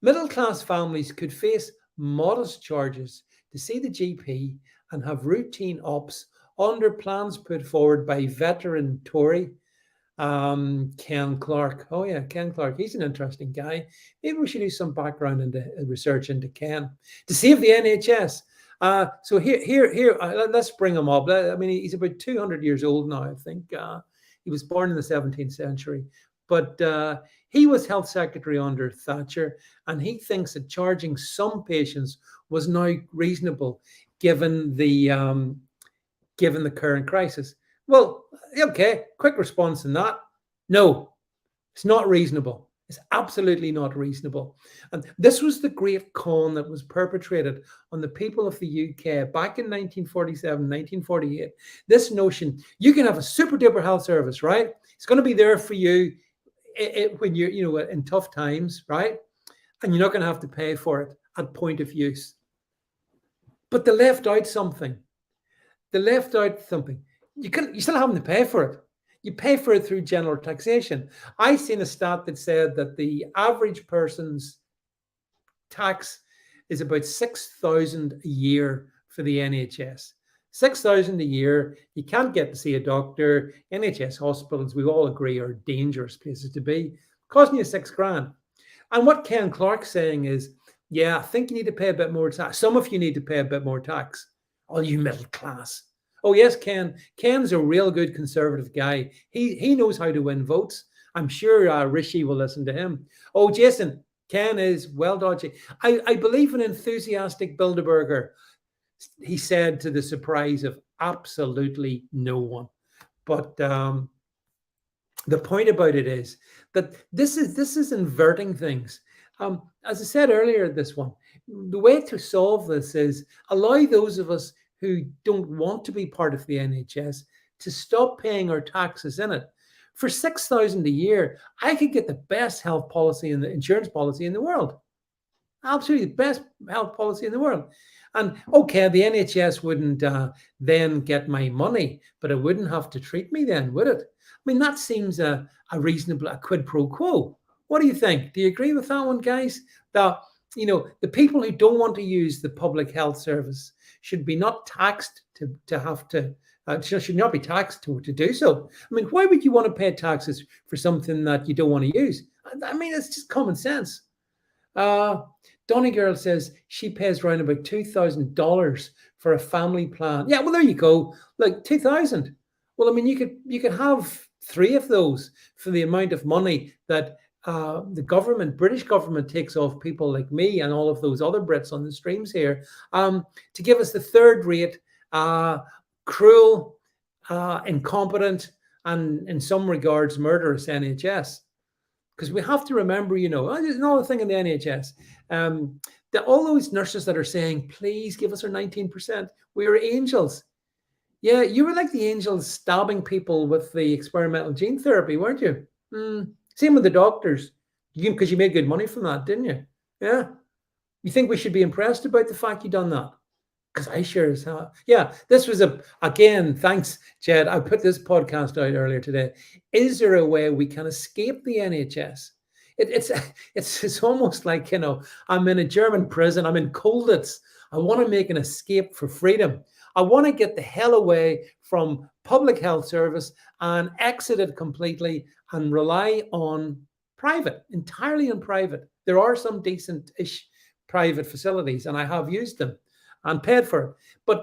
Middle-class families could face modest charges to see the GP and have routine ops under plans put forward by veteran Tory Ken Clark. Oh yeah, Ken Clark. He's an interesting guy. Maybe we should do some background into research into Ken to save the NHS. So here, let's bring him up. I mean, he's about 200 years old now, I think. He was born in the 17th century, but he was health secretary under Thatcher, and he thinks that charging some patients was now reasonable given the current crisis. Well, okay, quick response on that. No, it's not reasonable. It's absolutely not reasonable. And this was the great con that was perpetrated on the people of the UK back in 1947, 1948. This notion, you can have a super duper health service, right? It's going to be there for you when you're, in tough times, right? And you're not going to have to pay for it at point of use. But they left out something. You still having to pay for it. You pay for it through general taxation. I seen a stat that said that the average person's tax is about 6,000 a year for the NHS. 6,000 a year. You can't get to see a doctor. NHS hospitals, we all agree, are dangerous places to be. Costing you $6,000. And what Ken Clark's saying is, yeah, I think you need to pay a bit more tax. Some of you need to pay a bit more tax. All you middle class. Oh, yes, Ken. Ken's a real good conservative guy. He knows how to win votes. I'm sure Rishi will listen to him. Oh, Jason, Ken is well dodgy. I believe an enthusiastic Bilderberger, he said, to the surprise of absolutely no one. But the point about it is that this is inverting things. As I said earlier, the way to solve this is allow those of us who don't want to be part of the NHS to stop paying our taxes in it. For 6,000 a year, I could get the best health policy and the insurance policy in the world. Absolutely the best health policy in the world. And okay, the NHS wouldn't then get my money, but it wouldn't have to treat me then, would it? I mean, that seems a reasonable, a quid pro quo. What do you think? Do you agree with that one, guys? That, the people who don't want to use the public health service should be not taxed to have to. Should not be taxed to do so. I mean, why would you want to pay taxes for something that you don't want to use? I mean, it's just common sense. Donny Girl says she pays around about $2,000 for a family plan. Yeah, well, there you go. Like 2,000. Well, I mean, you could have 3 of those for the amount of money that the British government, takes off people like me and all of those other Brits on the streams here, to give us the third rate, cruel, incompetent, and in some regards murderous NHS. Because we have to remember, there's another thing in the NHS. That all those nurses that are saying, please give us our 19%, we are angels. Yeah, you were like the angels stabbing people with the experimental gene therapy, weren't you? Same with the doctors, because you made good money from that, didn't you? Yeah. You think we should be impressed about the fact you done that? Because I sure as hell. Yeah, this was again, thanks, Jed. I put this podcast out earlier today. Is there a way we can escape the NHS? It's almost like, I'm in a German prison. I'm in Colditz. I want to make an escape for freedom. I want to get the hell away from public health service and exit it completely and rely on private, entirely on private. There are some decent-ish private facilities, and I have used them and paid for it.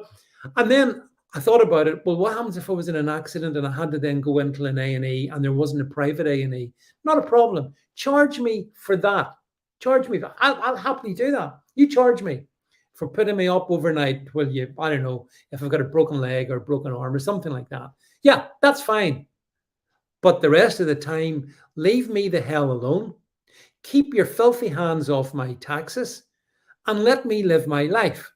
And then I thought about it. Well, what happens if I was in an accident and I had to then go into an A&E and there wasn't a private A&E? Not a problem. Charge me for that. Charge me. I'll happily do that. You charge me for putting me up overnight. Well, I don't know, if I've got a broken leg or a broken arm or something like that. Yeah, that's fine. But the rest of the time, leave me the hell alone. Keep your filthy hands off my taxes and let me live my life.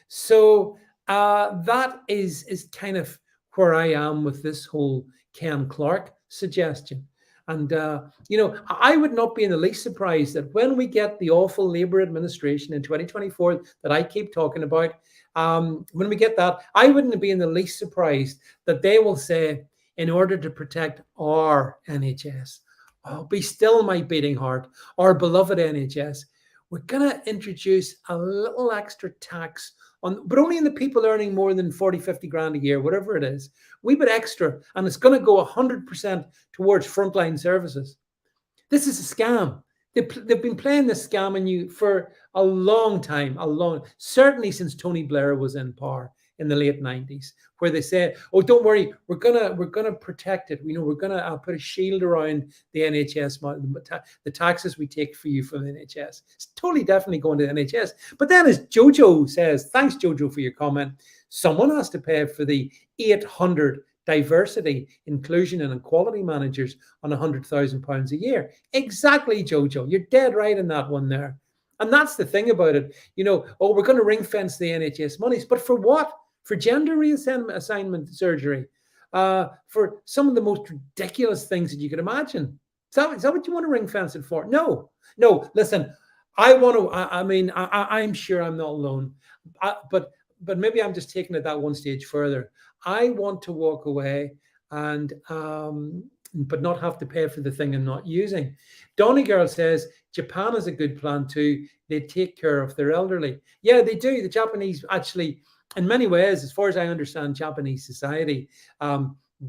So that is kind of where I am with this whole Ken Clarke suggestion. And, I would not be in the least surprised that when we get the awful Labour administration in 2024 that I keep talking about, when we get that, I wouldn't be in the least surprised that they will say, in order to protect our NHS, be still my beating heart, our beloved NHS, we're going to introduce a little extra tax but only in the people earning more than 40, 50 grand a year, whatever it is. We bit extra, and it's going to go 100% towards frontline services. This is a scam. They've been playing this scam on you for a long time, certainly since Tony Blair was in power in the late 90s, where they say, "Oh, don't worry, we're gonna protect it. We're gonna put a shield around the NHS, the taxes we take for you from the NHS. It's totally definitely going to the NHS." But then, as Jojo says, thanks Jojo for your comment, someone has to pay for the 800 diversity, inclusion, and equality managers on £100,000 a year. Exactly, Jojo. You're dead right in that one there. And that's the thing about it. We're going to ring fence the NHS monies, but for what? For gender reassignment surgery, for some of the most ridiculous things that you could imagine. Is that what you want to ring fence it for? No. Listen, I want to. I'm sure I'm not alone, but maybe I'm just taking it that one stage further. I want to walk away and but not have to pay for the thing I'm not using. Donny Girl says Japan is a good plan too. They take care of their elderly. Yeah, they do. The Japanese actually, in many ways, as far as I understand Japanese society,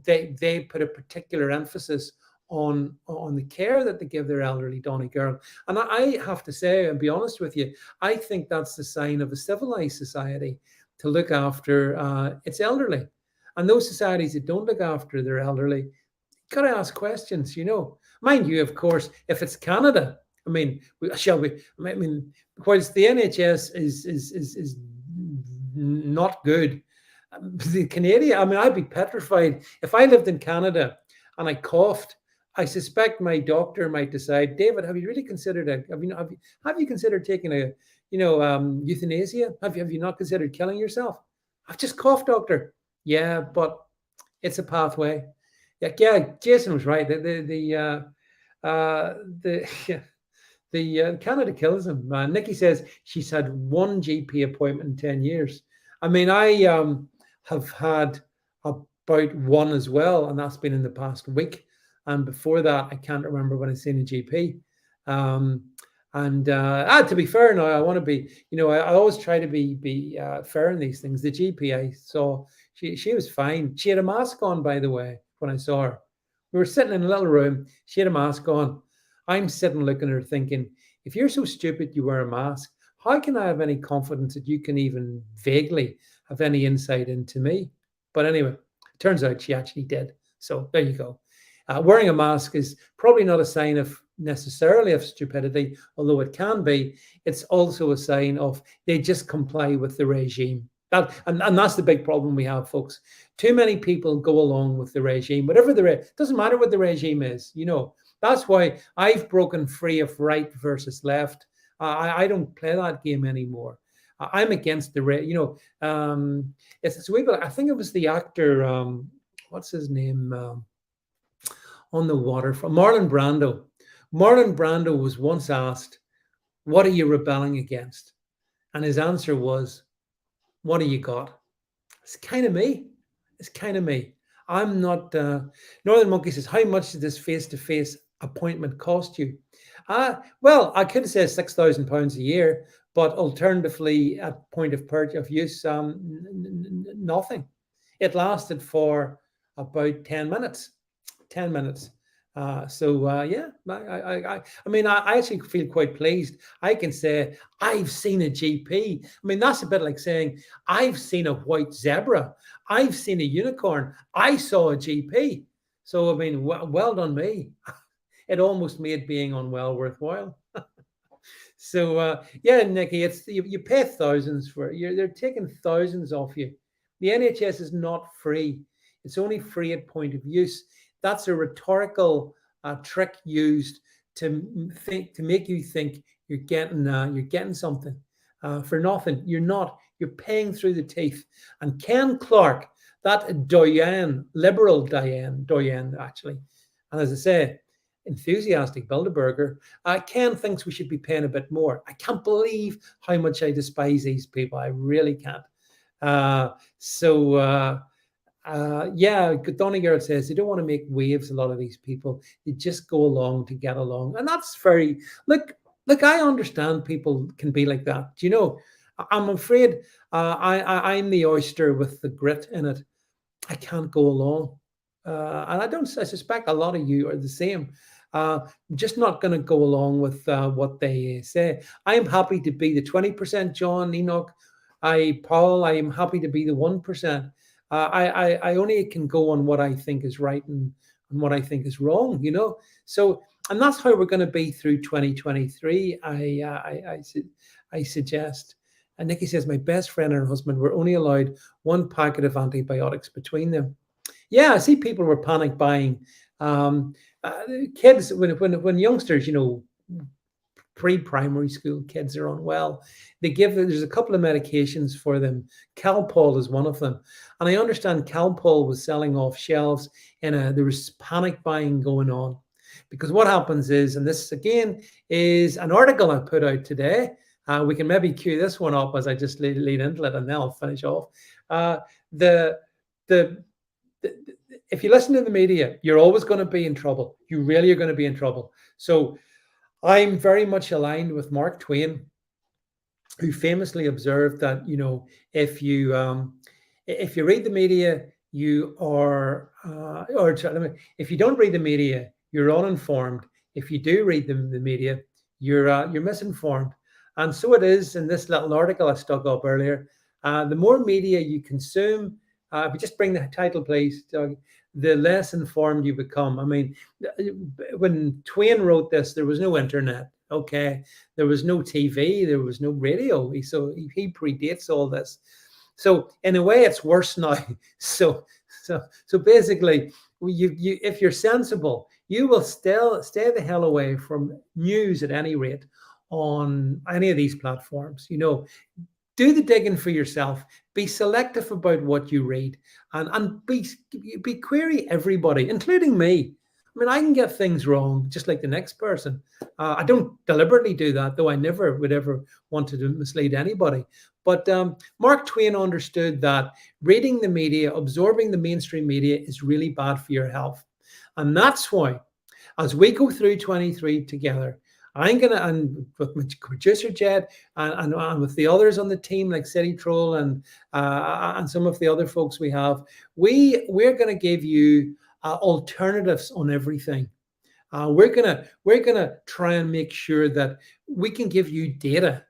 they put a particular emphasis on the care that they give their elderly, Donny Girl. And I have to say, and be honest with you, I think that's the sign of a civilized society, to look after its elderly. And those societies that don't look after their elderly, got to ask questions, Mind you, of course, if it's Canada, whilst the NHS is not good, the Canadian, I'd be petrified if I lived in Canada and I coughed. I suspect my doctor might decide, David, have you really considered it? Have you considered taking a euthanasia? Have you not considered killing yourself? I've just coughed, doctor. Yeah, but it's a pathway. Yeah, Jason was right. The Canada kills him, man. Nikki says she's had one GP appointment in 10 years. I have had about one as well, and that's been in the past week. And before that, I can't remember when I've seen a GP. And to be fair, now I want to be, I always try to be fair in these things. The GP I saw, she was fine. She had a mask on, by the way, when I saw her. We were sitting in a little room. She had a mask on. I'm sitting looking at her thinking, if you're so stupid you wear a mask, how can I have any confidence that you can even vaguely have any insight into me? But anyway, it turns out she actually did. So there you go. Wearing a mask is probably not a sign of necessarily of stupidity, although it can be. It's also a sign of they just comply with the regime. And that's the big problem we have, folks. Too many people go along with the regime, whatever doesn't matter what the regime is. That's why I've broken free of right versus left. I don't play that game anymore. I'm against the it's a wee bit. I think it was the actor. What's his name? On the waterfront, Marlon Brando. Marlon Brando was once asked, "What are you rebelling against?" And his answer was, "What do you got?" It's kind of me. It's kind of me. I'm not. Northern Monkey says, "How much did this face-to-face appointment cost you?" Well, I could say £6,000 a year, but alternatively, at point of use, nothing. It lasted for about 10 minutes. 10 minutes. Yeah, I mean, I actually feel quite pleased. I can say I've seen a GP. I mean, that's a bit like saying I've seen a white zebra. I've seen a unicorn. I saw a GP. So, I mean, well done me. It almost made being unwell worthwhile. So, yeah, Nikki, it's you pay thousands for it. They're taking thousands off you. The NHS is not free. It's only free at point of use. That's a rhetorical trick used to make you think you're getting something for nothing. You're not. You're paying through the teeth. And Ken Clark, that Doyen, liberal Doyen actually, and as I say, enthusiastic Bilderberger, Ken thinks we should be paying a bit more. I can't believe how much I despise these people. I really can't. Yeah, Donegal says they don't want to make waves. A lot of these people, they just go along to get along, and that's very look. I understand people can be like that. I'm afraid I'm the oyster with the grit in it. I can't go along, and I suspect a lot of you are the same. Just not going to go along with what they say. I am happy to be the 20%, John Enoch. Paul, I am happy to be the 1%. I only can go on what I think is right and what I think is wrong, So, and that's how we're going to be through 2023. I suggest. And Nikki says, my best friend and her husband were only allowed one packet of antibiotics between them. Yeah, I see people were panic buying. Kids, when youngsters, pre-primary school kids are unwell, there's a couple of medications for them. Calpol is one of them, and I understand Calpol was selling off shelves, and there was panic buying going on, because what happens is, and this again is an article I put out today. We can maybe cue this one up as I just lead into it, and then I'll finish off. If you listen to the media, you're always going to be in trouble. You really are going to be in trouble. So I'm very much aligned with Mark Twain, who famously observed that, if you read the media, you are, if you don't read the media, you're uninformed. If you do read the media, you're misinformed. And so it is in this little article I stuck up earlier. The more media you consume, if you just bring the title, please, Doug, the less informed you become. I mean, when Twain wrote this, there was no internet. Okay, there was no TV, there was no radio. So he predates all this. So in a way, it's worse now. So basically, you if you're sensible, you will still stay the hell away from news at any rate on any of these platforms. Do the digging for yourself. Be selective about what you read, and be query everybody, including me. I mean, I can get things wrong just like the next person. I don't deliberately do that, though I never would ever want to mislead anybody. But Mark Twain understood that reading the media, absorbing the mainstream media is really bad for your health. And that's why, as we go through 23 together, I'm gonna, and with my producer Jed, and with the others on the team like City Troll and some of the other folks we have, we're gonna give you alternatives on everything. We're gonna try and make sure that we can give you data.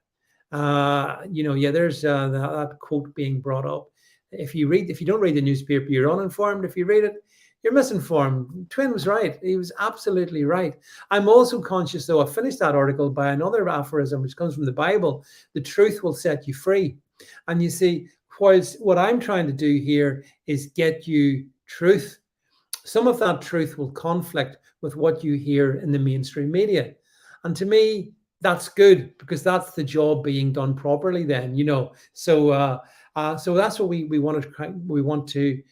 Yeah, there's that quote being brought up. If you don't read the newspaper, you're uninformed. If you read it, you're misinformed. Twin was right. He was absolutely right. I'm also conscious, though, I finished that article by another aphorism, which comes from the Bible: "The truth will set you free." And you see, what I'm trying to do here is get you truth. Some of that truth will conflict with what you hear in the mainstream media. And to me, that's good, because that's the job being done properly then, so that's what we want to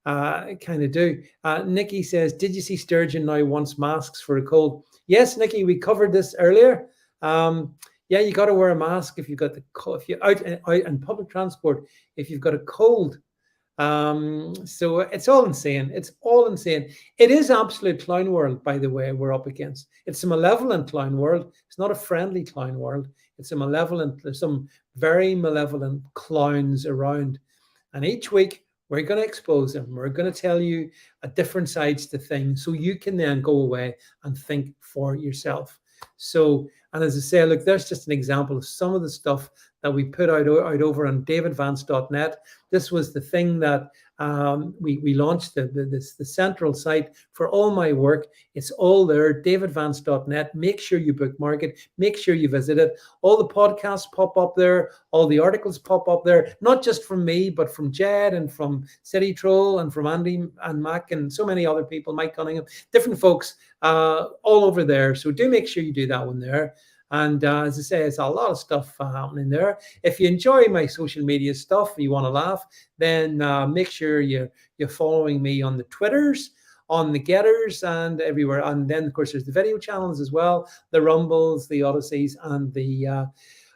kind of do. Nikki says, did you see Sturgeon now wants masks for a cold? Yes, Nikki, we covered this earlier. Yeah, you got to wear a mask if you've got if you're out in public transport, if you've got a cold. So it's all insane. It's all insane. It is absolute clown world, by the way, we're up against. It's a malevolent clown world. It's not a friendly clown world. It's a malevolent, there's some very malevolent clowns around. And each week we're going to expose them. We're going to tell you different sides to things, so you can then go away and think for yourself. So, and as I say, look, there's just an example of some of the stuff that we put out over on davidvance.net. This was the thing that we launched, the central site for all my work. It's all there, davidvance.net. Make sure you bookmark it. Make sure you visit it. All the podcasts pop up there. All the articles pop up there, not just from me, but from Jed and from City Troll and from Andy and Mac and so many other people, Mike Cunningham, different folks all over there. So do make sure you do that one there. And as I say, it's a lot of stuff happening there. If you enjoy my social media stuff, you want to laugh, then make sure you're following me on the Twitters, on the Getters, and everywhere. And then, of course, there's the video channels as well, the Rumbles, the Odysseys, and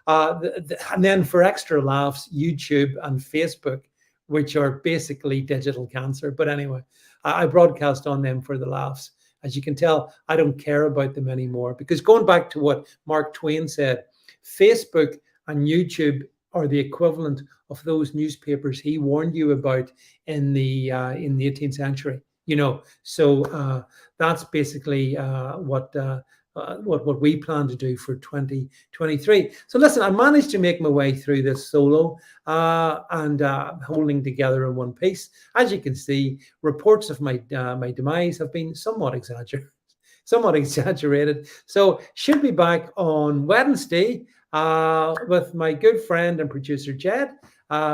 and then for extra laughs, YouTube and Facebook, which are basically digital cancer. But anyway, I broadcast on them for the laughs. As you can tell, I don't care about them anymore, because going back to what Mark Twain said, Facebook and YouTube are the equivalent of those newspapers he warned you about in the 18th century. So that's basically what we plan to do for 2023. So listen, I managed to make my way through this solo and holding together in one piece. As you can see, reports of my demise have been somewhat exaggerated. So should be back on Wednesday with my good friend and producer Jed.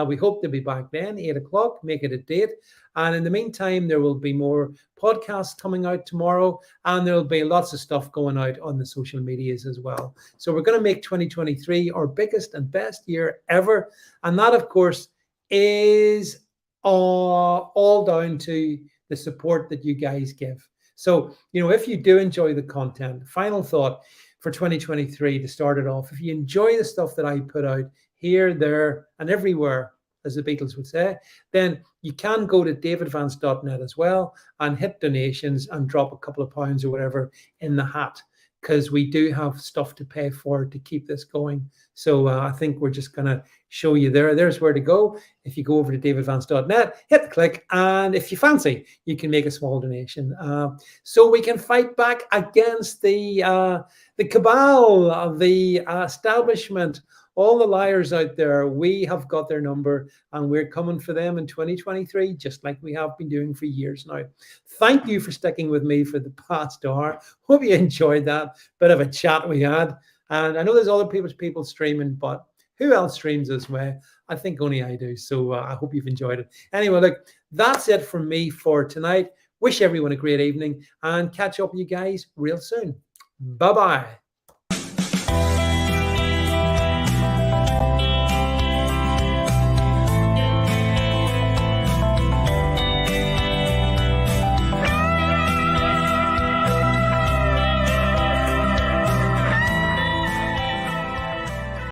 We hope to be back then, 8 o'clock, make it a date. And in the meantime, there will be more podcasts coming out tomorrow, and there will be lots of stuff going out on the social medias as well. So we're going to make 2023 our biggest and best year ever. And that, of course, is all down to the support that you guys give. So, if you do enjoy the content, final thought for 2023 to start it off, if you enjoy the stuff that I put out here, there, and everywhere, as the Beatles would say, then you can go to davidvance.net as well and hit donations and drop a couple of pounds or whatever in the hat, because we do have stuff to pay for to keep this going. So I think we're just going to show you there. There's where to go. If you go over to davidvance.net, hit the click, and if you fancy, you can make a small donation. So we can fight back against the cabal of the establishment, all the liars out there. We have got their number, and we're coming for them in 2023, just like we have been doing for years now. Thank you for sticking with me for the past hour. Hope you enjoyed that bit of a chat we had. And I know there's other people streaming, but who else streams this way? I think only I do. So I hope you've enjoyed it. Anyway, look, that's it from me for tonight. Wish everyone a great evening, and catch up with you guys real soon. Bye-bye.